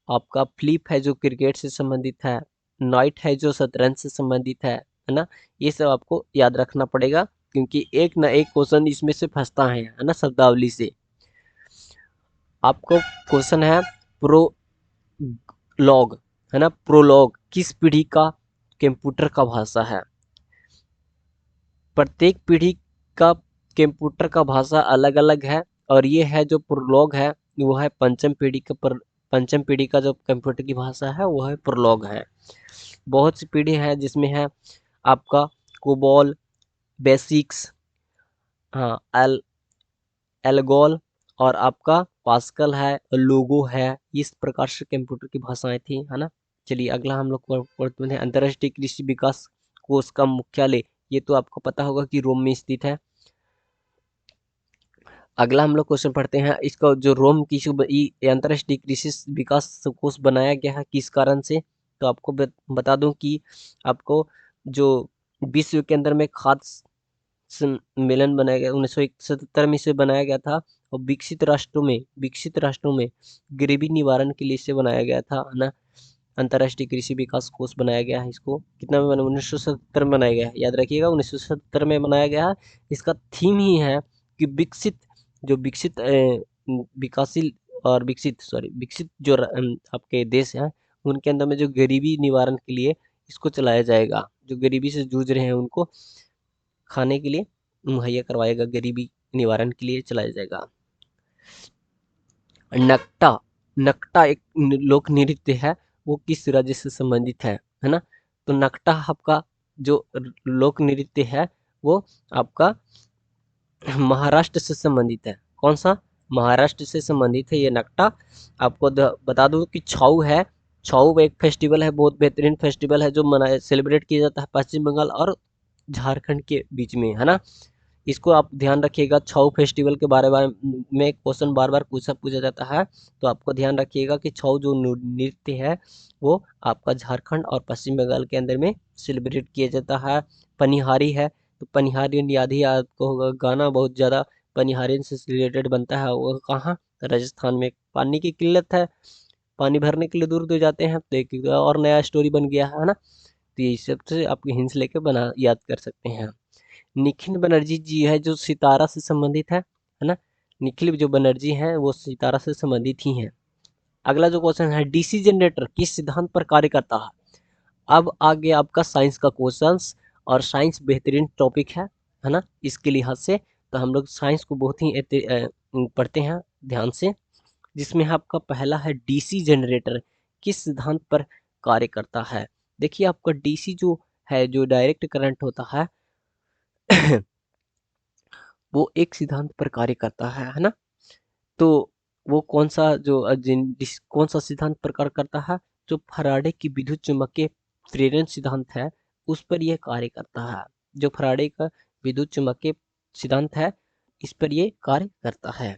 आपका फ्लिप है जो क्रिकेट से संबंधित है, नाइट है जो शतरंज से संबंधित है ना। ये सब आपको याद रखना पड़ेगा, क्योंकि एक ना एक क्वेश्चन इसमें से फंसता है ना, शब्दावली से। आपको क्वेश्चन है प्रोलॉग, है ना, प्रोलॉग किस पीढ़ी का कंप्यूटर का भाषा है? प्रत्येक पीढ़ी का कंप्यूटर का भाषा अलग अलग है, और ये है जो प्रोलॉग है वो है पंचम पीढ़ी का, पंचम पीढ़ी का जो कंप्यूटर की भाषा है वो है प्रोलॉग है। बहुत सी पीढ़ी है जिसमें है आपका कोबॉल, बेसिक्स, हाँ, एल्गोल, और आपका पास्कल है, लोगो है। इस प्रकार से कंप्यूटर की भाषाएं थी, है ना। चलिए अगला हम लोग पढ़ते हैं, अंतर्राष्ट्रीय कृषि विकास कोष का मुख्यालय, ये तो आपको पता होगा कि रोम में स्थित है। अगला हम लोग क्वेश्चन पढ़ते हैं, इसका जो रोम की अंतर्राष्ट्रीय कृषि विकास कोष बनाया गया है किस कारण से? तो आपको बता दूं कि आपको जो विश्व के अंदर में खाद्य सम्मेलन बनाया गया 1977 में इसे बनाया गया था, और विकसित राष्ट्रों में गरीबी निवारण के लिए इसे बनाया गया था, है ना। अंतर्राष्ट्रीय कृषि विकास कोष बनाया गया है, इसको कितना में बना? 1977 में बनाया गया है, याद रखिएगा 1977 में बनाया गया है। इसका थीम ही है कि विकसित विकासशील और विकसित जो आपके देश हैं, उनके अंदर में जो गरीबी निवारण के लिए इसको चलाया जाएगा, जो गरीबी से जूझ रहे हैं उनको खाने के लिए मुहैया करवाएगा, गरीबी निवारण के लिए चलाया जाएगा। नकटा, नकटा एक लोक नृत्य है, वो किस राज्य से संबंधित है ना। तो नकटा आपका जो लोक नृत्य है वो आपका महाराष्ट्र से संबंधित है। कौन सा? महाराष्ट्र से संबंधित है ये नकटा। आपको बता दूं कि छऊ है, छऊ एक फेस्टिवल है, बहुत बेहतरीन फेस्टिवल है जो मना सेलिब्रेट किया जाता है पश्चिम बंगाल और झारखंड के बीच में, है ना। इसको आप ध्यान रखिएगा, छऊ फेस्टिवल के बारे में क्वेश्चन बार बार पूछा जाता है, तो आपको ध्यान रखिएगा कि छऊ जो नृत्य है वो आपका झारखंड और पश्चिम बंगाल के अंदर में सेलिब्रेट किया जाता है। पनिहारी है, तो पनिहारियन याद ही आपको होगा, गाना बहुत ज़्यादा पनिहारियन से रिलेटेड बनता है। वो कहाँ? राजस्थान में पानी की किल्लत है, पानी भरने के लिए दूर दूर जाते हैं, तो एक और नया स्टोरी बन गया है ना। तो ये सब से आपके हिंस लेके बना याद कर सकते हैं। निखिल बनर्जी जी है जो सितारा से संबंधित है ना। निखिल जो बनर्जी हैं वो सितारा से संबंधित ही हैं। अगला जो क्वेश्चन है, डीसी जनरेटर किस सिद्धांत पर कार्य करता है? अब आगे आपका साइंस का क्वेश्चंस, और साइंस बेहतरीन टॉपिक है ना इसके लिहाज से। तो हम लोग साइंस को बहुत ही पढ़ते हैं ध्यान से, जिसमें आपका पहला है डीसी जनरेटर किस सिद्धांत पर कार्य करता है। देखिए आपका डीसी जो है, जो डायरेक्ट करंट होता है वो एक सिद्धांत पर कार्य करता है ना। तो वो कौन सा जो कौन सा सिद्धांत पर कार्य करता है? जो फराडे की विद्युत चुम्बकीय प्रेरण सिद्धांत है उस पर यह कार्य करता है। जो फराडे का विद्युत चुम्बकीय सिद्धांत है इस पर ये कार्य करता है।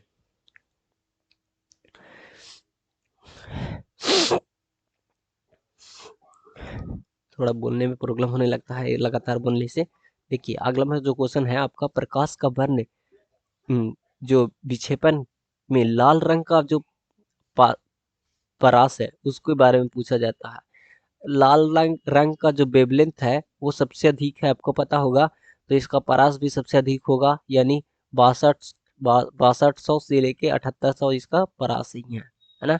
थोड़ा बोलने में प्रॉब्लम होने लगता है लगातार बोलने से। देखिए अगला जो क्वेश्चन है आपका, प्रकाश का वर्ण जो विक्षेपण में लाल रंग का जो परास है उसके बारे में पूछा जाता है। लाल रंग का जो वेवलेंथ है वो सबसे अधिक है, आपको पता होगा। तो इसका परास भी सबसे अधिक होगा, यानी 6200 से लेके 7800 इसका परास ही है ना।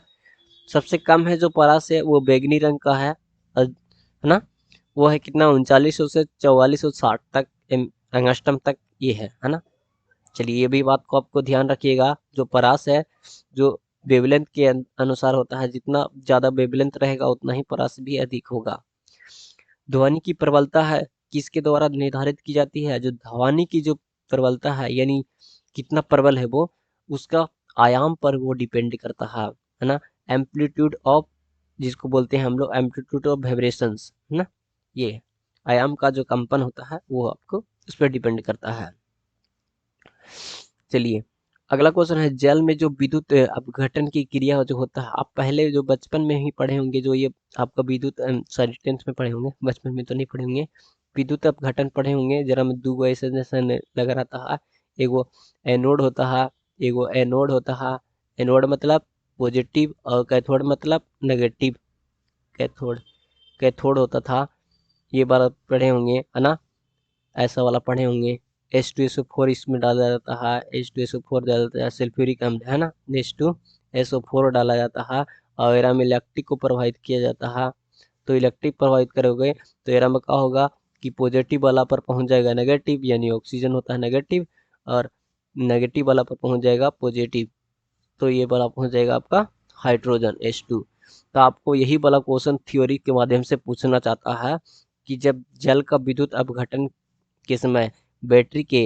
सबसे कम है जो परास है वो बैगनी रंग का है ना। वो है कितना? 3900 से 4460 तक एंगस्ट्रम तक ये है ना। चलिए ये भी बात को आपको ध्यान रखिएगा। जो परास है जो वेवलेंथ के अनुसार होता है, जितना ज्यादा वेवलेंथ रहेगा उतना ही परास भी अधिक होगा। ध्वनि की प्रबलता है किसके द्वारा निर्धारित की जाती है? जो ध्वनि की जो प्रबलता है यानी कितना प्रबल है वो, उसका आयाम पर वो डिपेंड करता है ना। एम्पलीट्यूड ऑफ, जिसको बोलते हैं हम लोग एम्पलीट्यूड ऑफ वाइब्रेशंस, है ना। ये आयाम का जो कंपन होता है वो आपको उस पर डिपेंड करता है। चलिए अगला क्वेश्चन है, जल में जो विद्युत अपघटन की क्रिया जो होता है, आप पहले जो बचपन में ही पढ़े होंगे, जो ये आपका विद्युत सॉरी 10th में पढ़े होंगे, बचपन में तो नहीं पढ़े होंगे। विद्युत अपघटन पढ़े होंगे जरा में, दो ऐसे जैसे लगा रहता है। एक वो एनोड होता है, एक वो एनोड होता है। एनोड मतलब पॉजिटिव और कैथोड मतलब नेगेटिव। कैथोड कैथोड होता था, ये बार पढ़े होंगे है ना। ऐसा वाला पढ़े होंगे। H2SO4 इसमें डाला जाता है, H2SO4 डाला जाता है, सल्फ्यूरिक अम्ल है ना, H2SO4 डाला जाता है और एरा में इलेक्ट्रिक को प्रभावित किया जाता है। तो इलेक्ट्रिक प्रभावित करोगे तो एरा में क्या होगा कि पॉजिटिव वाला पर पहुंच जाएगा नेगेटिव, यानी ऑक्सीजन होता है नेगेटिव, और नेगेटिव वाला पर पहुंच जाएगा पॉजिटिव। तो ये वाला पहुंच जाएगा आपका हाइड्रोजन H2। तो आपको यही वाला क्वेश्चन थ्योरी के माध्यम से पूछना चाहता है कि जब जल का विद्युत अपघटन के समय बैटरी के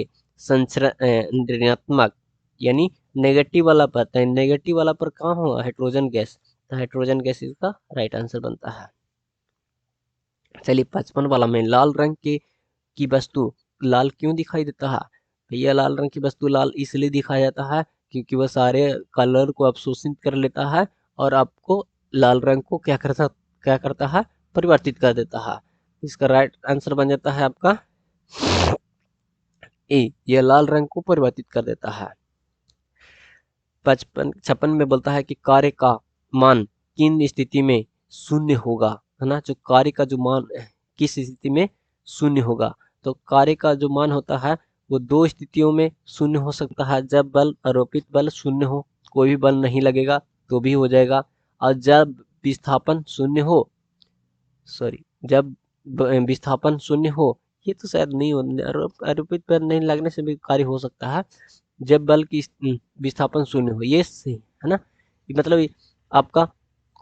ऋणात्मक यानी नेगेटिव वाला पर, नेगेटिव वाला पर कहाँ हो? Hydrogen gas. तो हाइड्रोजन गैस इसका राइट आंसर बनता है। चलिए 55 वाला में, लाल रंग की वस्तु लाल क्यों दिखाई देता है? भैया लाल रंग की वस्तु लाल इसलिए दिखाया जाता है क्योंकि वह सारे कलर को अवशोषित कर लेता है और आपको लाल रंग को क्या करता है? परिवर्तित कर देता है। इसका राइट आंसर बन जाता है आपका ए, यह लाल रंग को परिवर्तित कर देता है। 56 में बोलता है कि कार्य का मान किन स्थिति में शून्य होगा, है ना। जो कार्य का जो मान किस स्थिति में शून्य होगा? तो कार्य का जो मान होता है वो दो स्थितियों में शून्य हो सकता है। जब बल आरोपित बल शून्य हो, कोई भी बल नहीं लगेगा तो भी हो जाएगा। और जब विस्थापन शून्य हो, सॉरी जब विस्थापन शून्य हो, ये तो शायद नहीं हो, आरोपित बल नहीं लगने से भी कार्य हो सकता है। जब बल की विस्थापन शून्य हो, ये सही है ना। मतलब आपका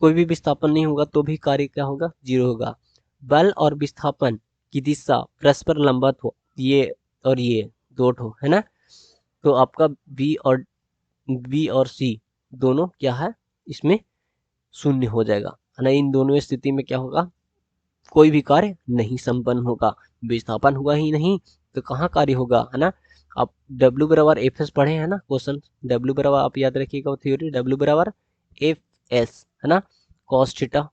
कोई भी विस्थापन नहीं होगा तो भी कार्य क्या होगा? जीरो होगा। बल और विस्थापन की दिशा परस्पर लंबवत हो, ये और ये दो ठो है ना। तो आपका बी और सी दोनों क्या है? इसमें शून्य हो जाएगा, है ना। इन दोनों स्थिति में क्या होगा? कोई भी कार्य नहीं संपन्न होगा। विस्थापन हुआ ही नहीं तो कहाँ कार्य होगा, है ना। आप W बराबर एफ एस पढ़े हैं ना क्वेश्चन। W बराबर आप याद रखिएगा थ्योरी, W बराबर एफ एस, है ना, कॉस थीटा,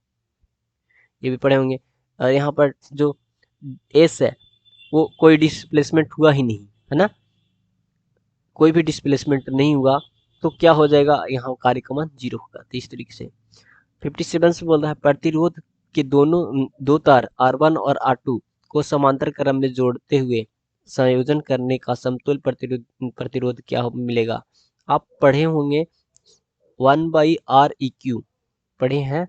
ये भी पढ़े होंगे। यहाँ पर जो एस है वो कोई डिस्प्लेसमेंट हुआ ही नहीं, है ना, कोई भी डिस्प्लेसमेंट नहीं हुआ, तो क्या हो जाएगा, यहाँ कार्य का मान 0 होगा। तो इस तरीके से 57 से बोल रहा है प्रतिरोध के दोनों दो तार R1 और R2 को समांतर क्रम में जोड़ते हुए संयोजन करने का समतुल्य प्रतिरोध प्रतिरोध क्या मिलेगा। आप पढ़े होंगे 1/Req, पढ़े हैं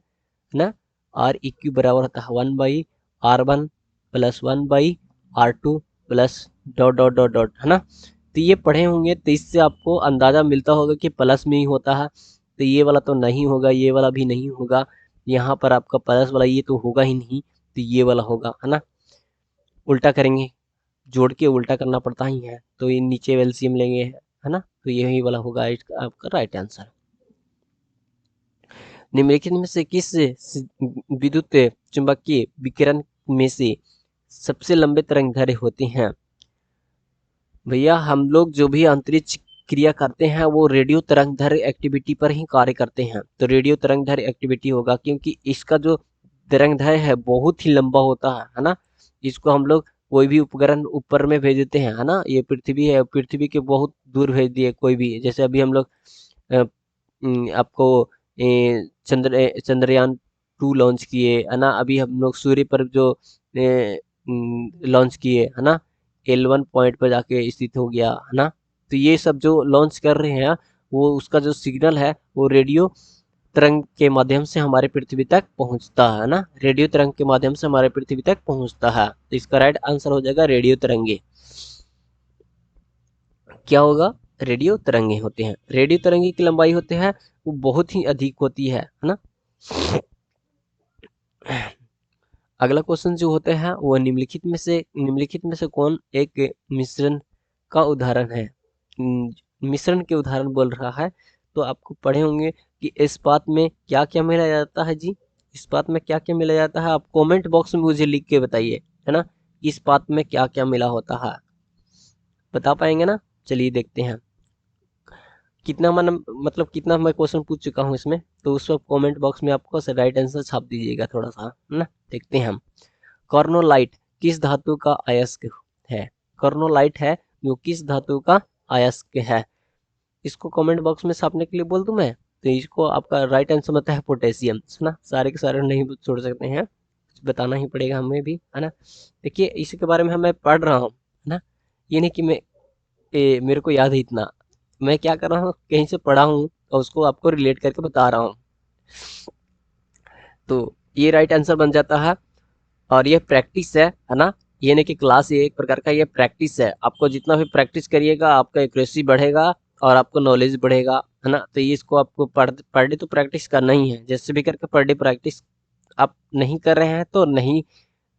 ना, Req बराबर होता है 1/R1 plus 1/R2 plus dot dot dot dot, है ना। तो ये पढ़े होंगे, तो इससे आपको अंदाजा मिलता होगा कि प्लस में ही होता है। तो ये वाला तो नहीं होगा, ये वाला भी नहीं होगा, यहाँ पर आपका प्लस वाला ये तो होगा ही नहीं, तो ये वाला होगा, है ना। उल्टा करेंगे, जोड़ के उल्टा करना पड़ता ही है, तो ये नीचे एलसीएम लेंगे, है ना, तो यही वाला होगा इसका आपका राइट आंसर। निम्नलिखित में से किस विद्युत चुंबकीय विकिरण में से सबसे लंबे तरंगदैर्घ्य होते हैं। भैया हम लोग जो भी अंतरिक्ष क्रिया करते हैं वो रेडियो तरंगदैर्घ्य एक्टिविटी पर ही कार्य करते हैं, तो रेडियो तरंगदैर्घ्य एक्टिविटी होगा, क्योंकि इसका जो तरंगदैर्घ्य है बहुत ही लंबा होता है ना। इसको हम लोग कोई भी उपकरण ऊपर में भेज देते हैं, है ना, ये पृथ्वी है, पृथ्वी के बहुत दूर भेज दिए कोई भी, जैसे अभी हम लोग आपको चंद्रयान 2 लॉन्च किए, है ना, अभी हम लोग सूर्य पर जो लॉन्च किए, है ना, L1 पॉइंट पर जाके स्थित हो गया, है ना। तो ये सब जो लॉन्च कर रहे हैं वो उसका जो सिग्नल है वो रेडियो तरंग के माध्यम से हमारे पृथ्वी तक पहुंचता है ना, रेडियो तरंग के माध्यम से हमारे पृथ्वी तक पहुंचता है। तो इसका राइट आंसर हो जाएगा रेडियो तरंगे। क्या होगा, रेडियो तरंगे होते हैं। रेडियो तरंगे की लंबाई होते हैं वो बहुत ही अधिक होती है ना। अगला क्वेश्चन जो होते हैं वो निम्नलिखित में से कौन एक मिश्रण का उदाहरण है। मिश्रण के उदाहरण बोल रहा है, तो आपको पढ़े होंगे कि इस्पात में क्या क्या मिलाया जाता है जी। इस्पात में क्या क्या मिलाया जाता है, आप कमेंट बॉक्स में मुझे लिख के बताइए, है ना, इस्पात में क्या क्या मिला होता है, बता पाएंगे ना। चलिए देखते हैं कितना मन मतलब कितना मैं क्वेश्चन पूछ चुका हूँ इसमें, तो उस वक्त कमेंट बॉक्स में आपको राइट आंसर छाप दीजिएगा थोड़ा सा, है ना। देखते हैं हम, कार्नोलाइट किस धातु का अयस्क है। कार्नोलाइट है जो किस धातु का अयस्क है, इसको कमेंट बॉक्स में छापने के लिए बोल दूं मैं, तो इसको आपका राइट आंसर होता है पोटेशियम, सुना, सारे के सारे नहीं छोड़ सकते हैं, बताना ही पड़ेगा हमें भी, है ना। देखिए इसी के बारे में मैं पढ़ रहा हूँ, है ना, ये नहीं कि मेरे को याद है इतना, मैं क्या कर रहा हूँ, कहीं से पढ़ा हूँ और उसको आपको रिलेट करके बता रहा हूँ, तो ये राइट आंसर बन जाता है। और ये प्रैक्टिस है ना, ये नहीं कि क्लास, ये एक प्रकार का ये प्रैक्टिस है, आपको जितना भी प्रैक्टिस करिएगा आपका एक्यूरेसी बढ़ेगा और आपको नॉलेज बढ़ेगा, है ना। तो ये इसको आपको पर डे तो प्रैक्टिस करना ही है, जैसे भी करके पर डे प्रैक्टिस आप नहीं कर रहे हैं तो नहीं,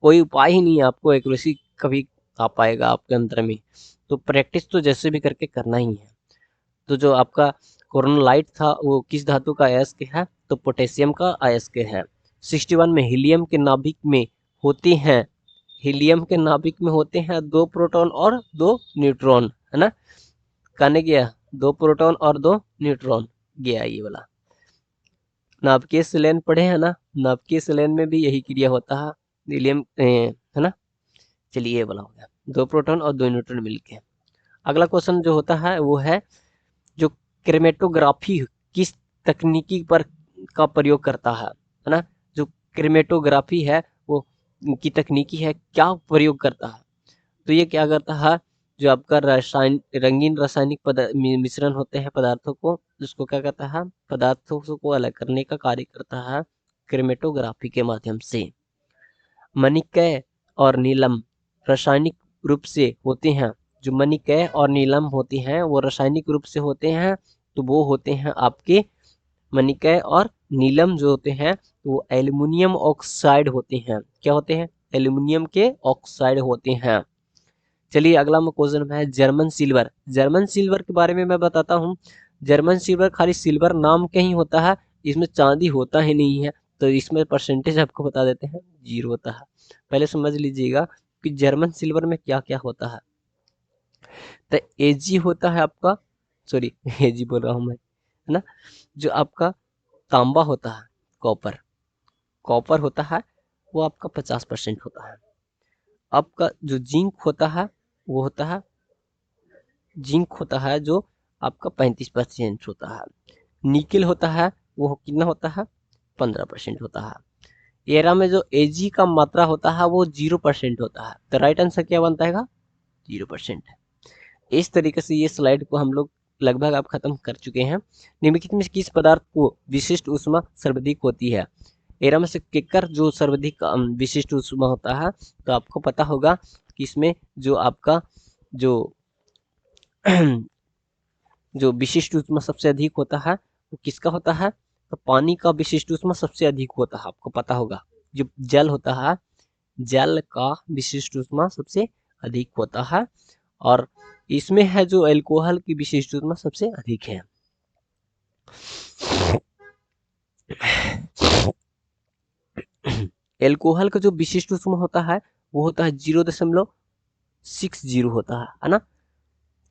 कोई उपाय ही नहीं है आपको एक्यूरेसी कभी आ पाएगा आपके अंदर में, तो प्रैक्टिस तो जैसे भी करके करना ही है। तो जो आपका कोरोनोलाइट था वो किस धातु का अयस्क है, तो पोटेशियम का अयस्क है। 61 में हीलियम के नाभिक में होती हैं, हीलियम के नाभिक में होते हैं 2 प्रोटॉन और 2 न्यूट्रॉन, है ना, कहने गया 2 प्रोटॉन और 2 न्यूट्रॉन गया ये वाला। नाभिकीय संलयन पढ़े हैं ना, नाभिकीय संलयन में भी यही क्रिया होता है, हीलियम है ना। चलिए ये वाला हो गया, 2 प्रोटॉन और 2 न्यूट्रॉन मिलके। अगला क्वेश्चन जो होता है वो है जो क्रोमेटोग्राफी किस तकनीकी पर का प्रयोग करता है ना, जो क्रोमेटोग्राफी है वो की तकनीकी है क्या प्रयोग करता है, तो ये क्या करता है, जो आपका रंगीन रासायनिक मिश्रण होते हैं पदार्थों को, जिसको क्या करता है, पदार्थों को अलग करने का कार्य करता है क्रोमेटोग्राफी के माध्यम से। मणिकय और नीलम रासायनिक रूप से होते हैं, जो मणिकय और नीलम होते हैं वो रासायनिक रूप से होते हैं, तो वो होते हैं आपके मणिकय और नीलम जो होते हैं वो एल्युमिनियम ऑक्साइड होते हैं, क्या होते हैं, एल्युमिनियम के ऑक्साइड होते हैं। चलिए अगला क्वेश्चन है जर्मन सिल्वर। जर्मन सिल्वर के बारे में मैं बताता हूँ, जर्मन सिल्वर खाली सिल्वर नाम का ही होता है, इसमें चांदी होता ही नहीं है, तो इसमें परसेंटेज आपको बता देते हैं 0 होता है। पहले समझ लीजिएगा कि जर्मन सिल्वर में क्या क्या होता है, तो एजी होता है आपका, सॉरी एजी बोल रहा हूँ मैं, है ना, जो आपका तांबा होता है, कॉपर, कॉपर होता है वो आपका 50% होता है। आपका जो जिंक होता है वो होता है, जिंक होता है जो आपका 35% होता है। निकेल होता है वो कितना होता है, 15% होता है। एरा में जो एजी का मात्रा होता है वो 0% होता है। तो राइट आंसर क्या बनता है, 0%। इस तरीके से ये स्लाइड को हम लोग लगभग आप खत्म कर चुके हैं। निम्नलिखित में किस पदार्थ को विशिष्ट ऊष्मा सर्वाधिक होती है। एरा में से केकर जो सर्वाधिक विशिष्ट ऊष्मा होता है, तो आपको पता होगा कि इसमें जो आपका जो जो विशिष्ट ऊष्मा सबसे अधिक होता है वो किसका होता है, तो पानी का विशिष्ट ऊष्मा सबसे अधिक होता है, आपको पता होगा। जो जल होता है, जल का विशिष्ट ऊष्मा सबसे अधिक होता है। और इसमें है जो अल्कोहल की विशिष्ट ऊष्मा सबसे अधिक है। अल्कोहल का जो विशिष्ट ऊष्मा होता है वो होता है 0.60 होता है ना।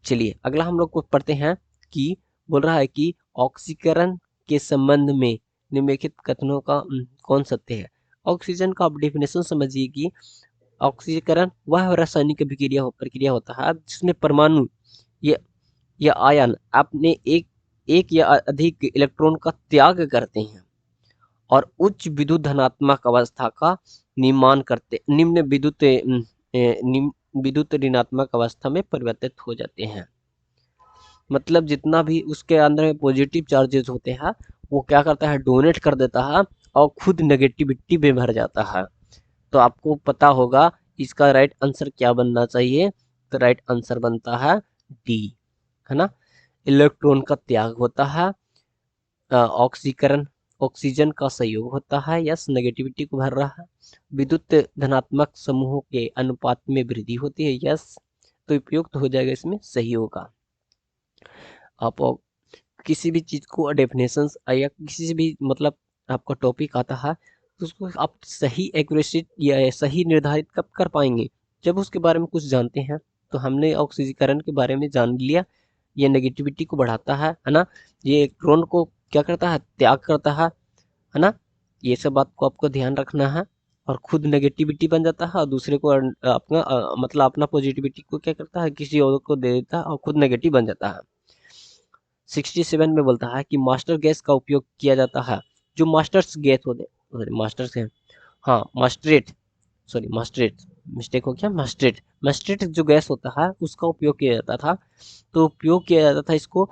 चलिए अगला हम लोग को पढ़ते हैं कि बोल रहा है कि ऑक्सीकरण के संबंध में निम्नलिखित कथनों का कौन सत्य है। ऑक्सीजन का आप डेफिनेशन समझिए कि ऑक्सीकरण वह रासायनिक प्रक्रिया होता है जिसमें परमाणु या आयन अपने एक या अधिक इलेक्ट्रॉन का त्याग करते हैं और उच्च विद्युत धनात्मक अवस्था का निर्माण करते निम्न विद्युत ऋणात्मक अवस्था में परिवर्तित हो जाते हैं। मतलब जितना भी उसके अंदर में पॉजिटिव चार्जेस होते हैं वो क्या करता है, डोनेट कर देता है और खुद नेगेटिविटी में भर जाता है। तो आपको पता होगा इसका राइट आंसर क्या बनना चाहिए, तो राइट आंसर बनता है डी, है ना। इलेक्ट्रॉन का त्याग होता है, ऑक्सीकरण ऑक्सीजन का सहयोग होता है, यस नेगेटिविटी को भर रहा है। विद्युत धनात्मक समूहों के अनुपात में वृद्धि होती है, यस। तो उपयुक्त हो जाएगा इसमें सही होगा। आप किसी भी चीज को डेफिनेशंस या किसी से भी मतलब आपका टॉपिक आता है तो उसको आप सही एक्यूरेसी या सही निर्धारित कब कर पाएंगे, जब उसके बारे में कुछ जानते हैं। तो हमने ऑक्सीकरण के बारे में जान लिया, ये नेगेटिविटी को बढ़ाता है ना। ये इलेक्ट्रॉन को क्या करता है, त्याग करता है ना। ये सब बात को आपको ध्यान रखना है। और खुद नेगेटिविटी बन जाता है और दूसरे को अपना मतलब अपना पॉजिटिविटी को क्या करता है, किसी और को दे देता है और खुद नेगेटिव बन जाता है। 67 में बोलता है कि मास्टर गैस का उपयोग किया जाता है। जो मास्टर्स गैस होते मास्टर्स है, हाँ मास्टरेट, सॉरी मास्टरेट, मिस्टेक हो गया, मास्टरेट। मास्टरेट जो गैस होता है उसका उपयोग किया जाता था। तो उपयोग किया जाता था इसको,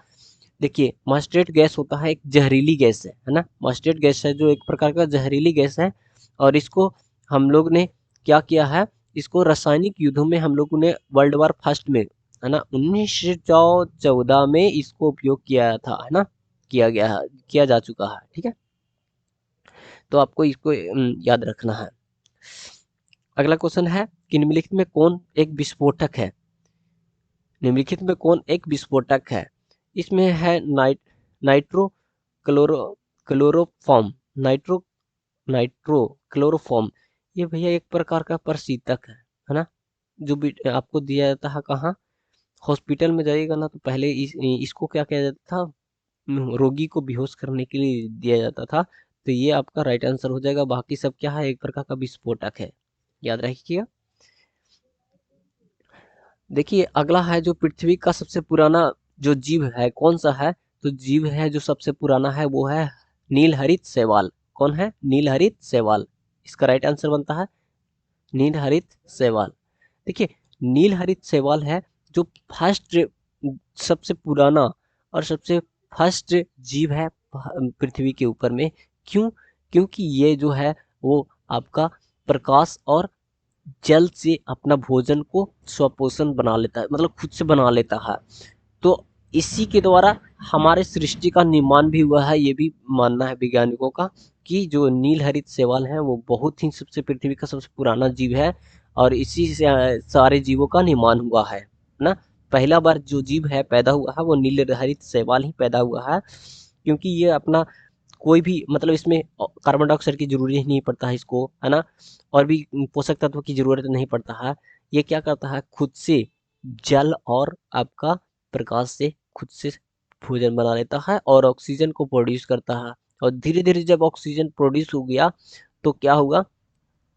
देखिए मास्टरेट गैस होता है एक जहरीली गैस है ना। मास्टरेट गैस है जो एक प्रकार का जहरीली गैस है। और इसको हम लोग ने क्या किया है, इसको रासायनिक युद्धों में हम लोगों ने वर्ल्ड वार फर्स्ट में, है ना, 1914 में इसको उपयोग किया था, है ना, किया गया है, किया जा चुका है, ठीक है। तो आपको इसको याद रखना है। अगला क्वेश्चन है कि निम्नलिखित में कौन एक विस्फोटक है। निम्नलिखित में कौन एक विस्फोटक है। इसमें है nitro chloro chloroform, nitro nitro chloroform. ये भैया एक प्रकार का प्रशीतक है ना। जो भी आपको दिया जाता है कहाँ, हॉस्पिटल में जाइएगा ना तो पहले इसको क्या किया जाता था, रोगी को बेहोश करने के लिए दिया जाता था। तो ये आपका राइट आंसर हो जाएगा। बाकी सब क्या है, एक प्रकार का विस्फोटक है, याद रखिएगा। देखिए अगला है जो पृथ्वी का सबसे पुराना जो जीव है कौन सा है। तो जीव है जो सबसे पुराना है वो है नीलहरित शैवाल। कौन है, नीलहरित शैवाल। इसका राइट आंसर बनता है नीलहरित शैवाल। देखिए नीलहरित शैवाल है जो फर्स्ट, सबसे पुराना और सबसे फर्स्ट जीव है पृथ्वी के ऊपर में। क्यों, क्योंकि ये जो है वो आपका प्रकाश और जल से अपना भोजन को स्वपोषण बना लेता है, मतलब खुद से बना लेता है। तो इसी के द्वारा हमारे सृष्टि का निर्माण भी हुआ है। ये भी मानना है वैज्ञानिकों का कि जो नीलहरित शैवाल है वो बहुत ही सबसे पृथ्वी का सबसे पुराना जीव है और इसी से सारे जीवों का निर्माण हुआ है ना। पहला बार जो जीव है पैदा हुआ है वो नीलहरित शैवाल ही पैदा हुआ है। क्योंकि ये अपना कोई भी मतलब इसमें कार्बन डाइऑक्साइड की जरूरत ही नहीं पड़ता है इसको, है ना, और भी पोषक तत्व की जरूरत नहीं पड़ता है। ये क्या करता है, खुद से जल और आपका प्रकाश से खुद से भोजन बना लेता है और ऑक्सीजन को प्रोड्यूस करता है। और धीरे धीरे जब ऑक्सीजन प्रोड्यूस हो गया तो क्या हुआ,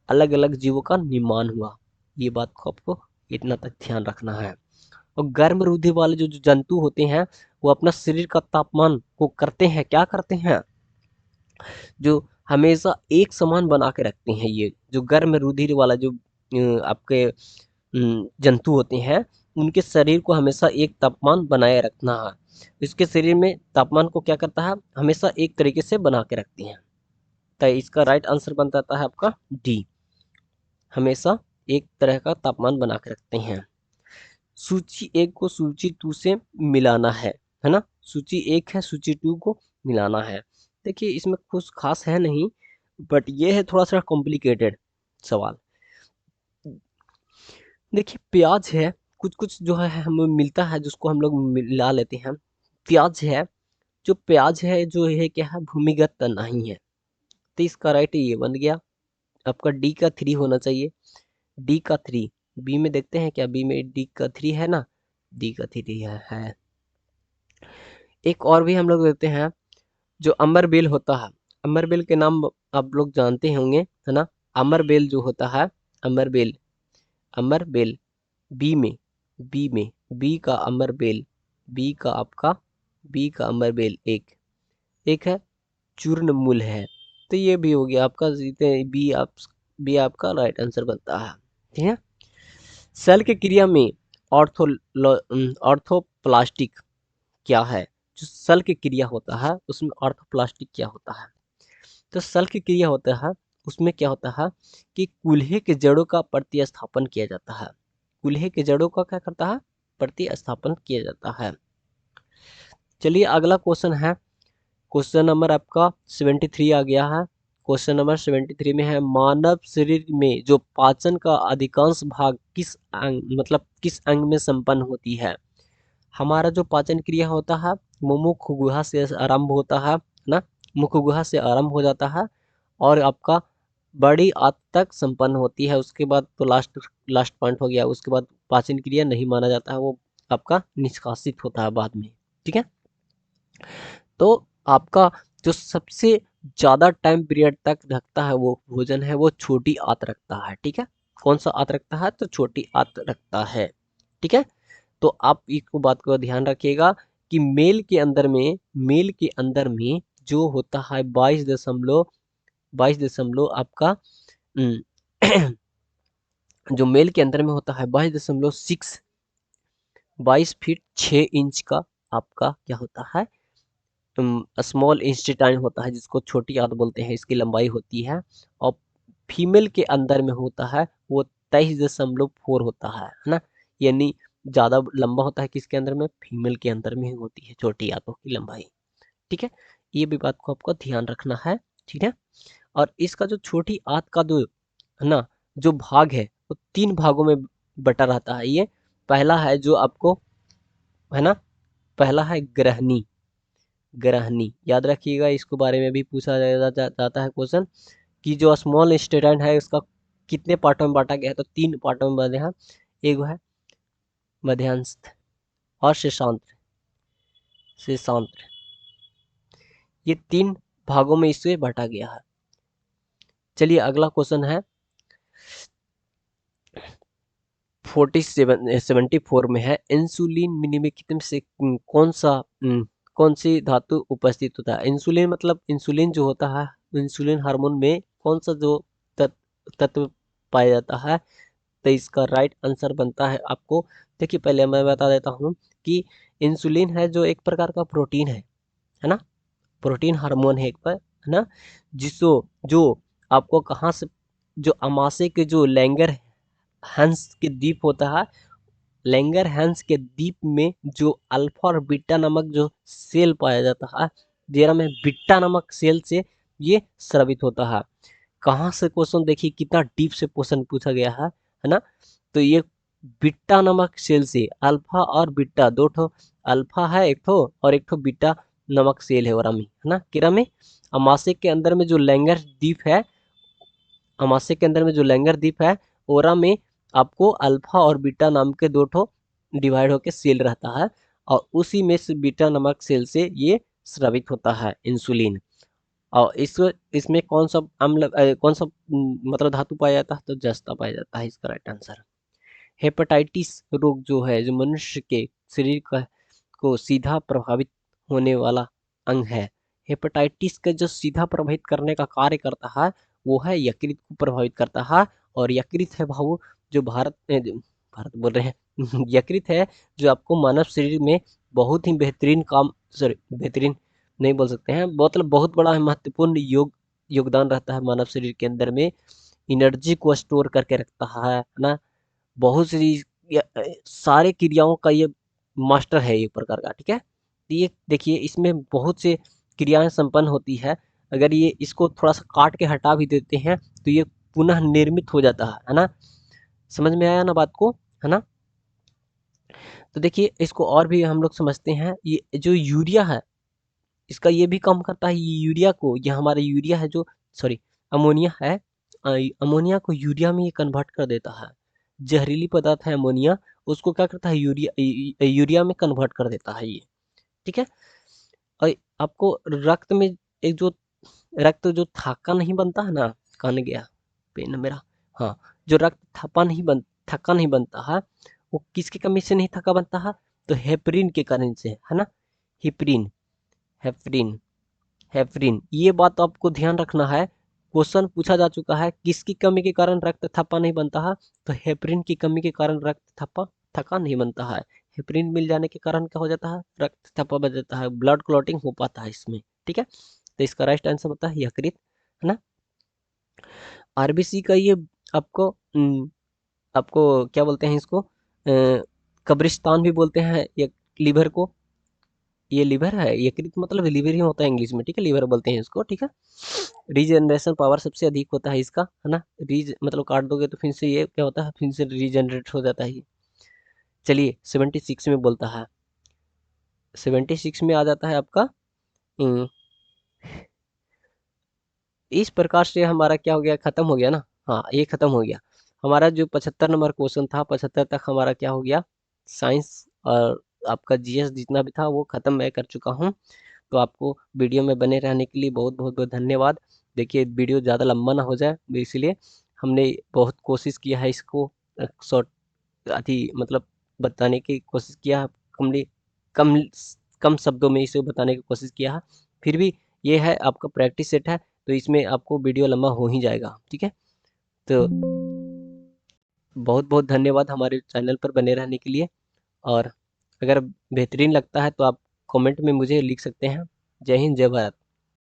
अलग अलग जीवों का निर्माण हुआ। ये बात को आपको इतना तक ध्यान रखना है। और गर्म रुधि वाले जो जो जंतु होते हैं वो अपना शरीर का तापमान को करते हैं, क्या करते हैं, जो हमेशा एक समान बना के रखते हैं। ये जो गर्म रुधिर वाला जो आपके जंतु होते हैं उनके शरीर को हमेशा एक तापमान बनाए रखना है। इसके शरीर में तापमान को क्या करता है, हमेशा एक तरीके से बना के रखते हैं। तो इसका राइट आंसर बन जाता है आपका डी, हमेशा एक तरह का तापमान बना के रखते हैं। सूची 1 को सूची 2 से मिलाना है ना, सूची 1 है सूची 2 को मिलाना है। देखिए इसमें कुछ खास है नहीं, बट ये है थोड़ा सा कॉम्प्लिकेटेड सवाल। देखिए प्याज है, कुछ कुछ जो है हमें मिलता है जिसको हम लोग मिला लेते हैं। प्याज है, जो प्याज है जो है क्या है, भूमिगत नहीं है। तो इसका राइट ये बन गया आपका डी का 3 होना चाहिए, डी का 3। बी में देखते हैं क्या, बी में डी का 3 है ना, डी का 3 है। एक और भी हम लोग देखते हैं, जो अमरबेल होता है, अमरबेल के नाम आप लोग जानते होंगे है ना। अमरबेल जो होता है, अमरबेल, अमरबेल बी में, बी में, बी का अमरबेल, बी का आपका, बी का अमरबेल एक है चूर्णमूल है। तो ये भी हो गया आपका बी आपका राइट आंसर बनता है। ठीक है। सेल की क्रिया में ऑर्थोप्लास्टिक क्या है, जो सेल की क्रिया होता है उसमें ऑर्थोप्लास्टिक क्या होता है। तो सेल की क्रिया होता है उसमें क्या होता है कि कूल्हे के जड़ों का प्रतिस्थापन किया जाता है। कूल्हे के जड़ों का क्या करता है, प्रतिस्थापन किया जाता है। चलिए अगला क्वेश्चन है, क्वेश्चन नंबर आपका 73 आ गया है। क्वेश्चन नंबर 73 में है, मानव शरीर में जो पाचन का अधिकांश भाग किस अंग, मतलब किस अंग में संपन्न होती है। हमारा जो पाचन क्रिया होता है वो मुख गुहा से आरंभ होता है ना, मुख गुहा से आरंभ हो जाता है और आपका बड़ी आंत तक संपन्न होती है। उसके बाद तो लास्ट पॉइंट हो गया, उसके बाद पाचन क्रिया नहीं माना जाता है, वो आपका निष्कासित होता है बाद में। ठीक है। तो आपका जो सबसे ज्यादा टाइम पीरियड तक रखता है वो भोजन है, वो छोटी आंत रखता है। ठीक है, कौन सा आंत रखता है, तो छोटी आंत रखता है। ठीक है। तो आप एक बात को ध्यान रखिएगा कि मेल के अंदर में जो होता है 22 दशमलव आपका जो मेल के अंदर में होता है 22 फीट 6 इंच का आपका क्या होता है, स्मॉल इंस्टेटाइन होता है, जिसको छोटी आंत बोलते हैं, इसकी लंबाई होती है। और फीमेल के अंदर में होता है वो 23.4 होता है ना, यानी ज्यादा लंबा होता है किसके अंदर में, फीमेल के अंदर में ही होती है छोटी आंतों की लंबाई। ठीक है, ये भी बात को आपको ध्यान रखना है। ठीक है। और इसका जो छोटी आंत का जो है ना, जो भाग है वो 3 भागों में बटा रहता है। ये पहला है जो आपको है ना, पहला है ग्रहणी, ग्रहणी याद रखिएगा, इसके बारे में भी पूछा जाता है क्वेश्चन कि जो स्मॉल इंस्टेटाइन है उसका कितने पार्टों में बांटा गया है, तो 3 पार्टों में बांटा है। एक है मध्यांश और शेषांत्र, शेषांत्र, ये 3 भागों में इसे बांटा गया है। चलिए अगला क्वेश्चन है 74 में है, इंसुलिन निम्नलिखित में से कौन सी धातु उपस्थित होता है। इंसुलिन मतलब इंसुलिन जो होता है, इंसुलिन हार्मोन में कौन सा जो तत्व पाया जाता है। तो इसका राइट आंसर बनता है आपको, देखिए पहले मैं बता देता हूँ कि इंसुलिन है जो एक प्रकार का प्रोटीन है ना, प्रोटीन हार्मोन है एक पर, है ना, जिसको जो आपको कहाँ से, जो अमाशय के जो लैंगर हंस के द्वीप होता है, लैंगर हंस के द्वीप में जो अल्फा और बीटा नामक जो सेल पाया जाता है, जेरा में बीटा नामक सेल से ये स्रावित होता है। कहाँ से क्वेश्चन देखिए कितना डीप से क्वेश्चन पूछा गया है ना। तो ये बीटा नामक सेल से, अल्फा और बीटा दो ठो, अल्फा है एक ठो और एक ठो बीटा नामक सेल है ओरा में, है ना, किरा में अमाशय के अंदर में जो लैंगर द्वीप है, अमाशय के अंदर में जो लैंगर द्वीप है ओरा में आपको अल्फा और बीटा नाम के दो ठो डिवाइड होके सेल रहता है, और उसी में से बीटा नामक सेल से ये स्रावित होता है इंसुलिन। और इसमें कौन सा अम्ल कौन सा मतलब धातु पाया जाता है, तो जस्ता पाया जाता है, इसका राइट आंसर। हेपेटाइटिस रोग जो है, जो मनुष्य के शरीर का को सीधा प्रभावित होने वाला अंग है। हेपेटाइटिस का जो सीधा प्रभावित करने का कार्य करता है वो है यकृत को प्रभावित करता है। और यकृत है भाव जो भारत बोल रहे हैं यकृत है जो आपको मानव शरीर में बहुत ही बेहतरीन काम, सॉरी बेहतरीन नहीं बोल सकते हैं, मतलब बहुत बड़ा महत्वपूर्ण योगदान रहता है मानव शरीर के अंदर में। एनर्जी को स्टोर करके रखता है ना। बहुत सी सारे क्रियाओं का ये मास्टर है एक प्रकार का, ठीक है। तो ये देखिए इसमें बहुत से क्रियाएं संपन्न होती है। अगर ये इसको थोड़ा सा काट के हटा भी देते हैं तो ये पुनः निर्मित हो जाता है ना। समझ में आया ना बात को, है ना। तो देखिए इसको और भी हम लोग समझते हैं। ये जो यूरिया है इसका ये भी काम करता है। ये यूरिया को, ये हमारा यूरिया है जो, सॉरी अमोनिया है, अमोनिया को यूरिया में ये कन्वर्ट कर देता है। जहरीली पदार्थ है अमोनिया, उसको क्या करता है यूरिया में कन्वर्ट कर देता है ये, ठीक है। और आपको रक्त में एक जो रक्त जो थक्का नहीं बनता है ना, कान गया पेन मेरा, हाँ, जो रक्त थक्का नहीं बनता है वो किसकी कमी से नहीं थक्का बनता है, तो हेपरिन के कारण से, है ना। हिपरिन, हेपरिन, हेपरिन, ये बात आपको ध्यान रखना है। क्वेश्चन पूछा जा चुका है किसकी कमी के कारण रक्त थप्पा नहीं बनता है, तो हेपरिन की कमी के कारण रक्त थक्का नहीं बनता है। हेपरिन मिल जाने के कारण क्या हो जाता है, रक्त थप्पा बन जाता है, ब्लड क्लॉटिंग हो पाता है इसमें, ठीक है। तो इसका राइट आंसर होता है यकृत, है ना। आरबीसी का ये आपको आपको क्या बोलते हैं इसको, कब्रिस्तान भी बोलते हैं ये लीवर को। ये लिवर है, यकृत मतलब लिवर ही होता है इंग्लिश में, ठीक है, लिवर बोलते हैं इसको, ठीक है। रीजनरेशन पावर सबसे अधिक होता है इसका, है ना। रीज मतलब काट दोगे तो फिर से ये क्या होता है, फिर से रीजनरेट हो जाता है ये। चलिए 76 में बोलता है, 76 में आ जाता है आपका इस प्रकार से हमारा क्या हो गया, खत्म हो गया ना। हाँ ये खत्म हो गया हमारा जो 75 नंबर क्वेश्चन था, 75 तक हमारा क्या हो गया, साइंस और आपका जीएस जितना भी था वो खत्म मैं कर चुका हूँ। तो आपको वीडियो में बने रहने के लिए बहुत बहुत बहुत धन्यवाद। देखिए वीडियो ज़्यादा लंबा ना हो जाए, इसलिए हमने बहुत कोशिश किया है इसको शॉर्ट अति मतलब बताने की कोशिश किया है। हमने कम कम शब्दों में इसे बताने की कोशिश किया है। फिर भी ये है आपका प्रैक्टिस सेट है, तो इसमें आपको वीडियो लंबा हो ही जाएगा, ठीक है। तो बहुत बहुत धन्यवाद हमारे चैनल पर बने रहने के लिए। और अगर बेहतरीन लगता है तो आप कमेंट में मुझे लिख सकते हैं। जय हिंद, जय भारत।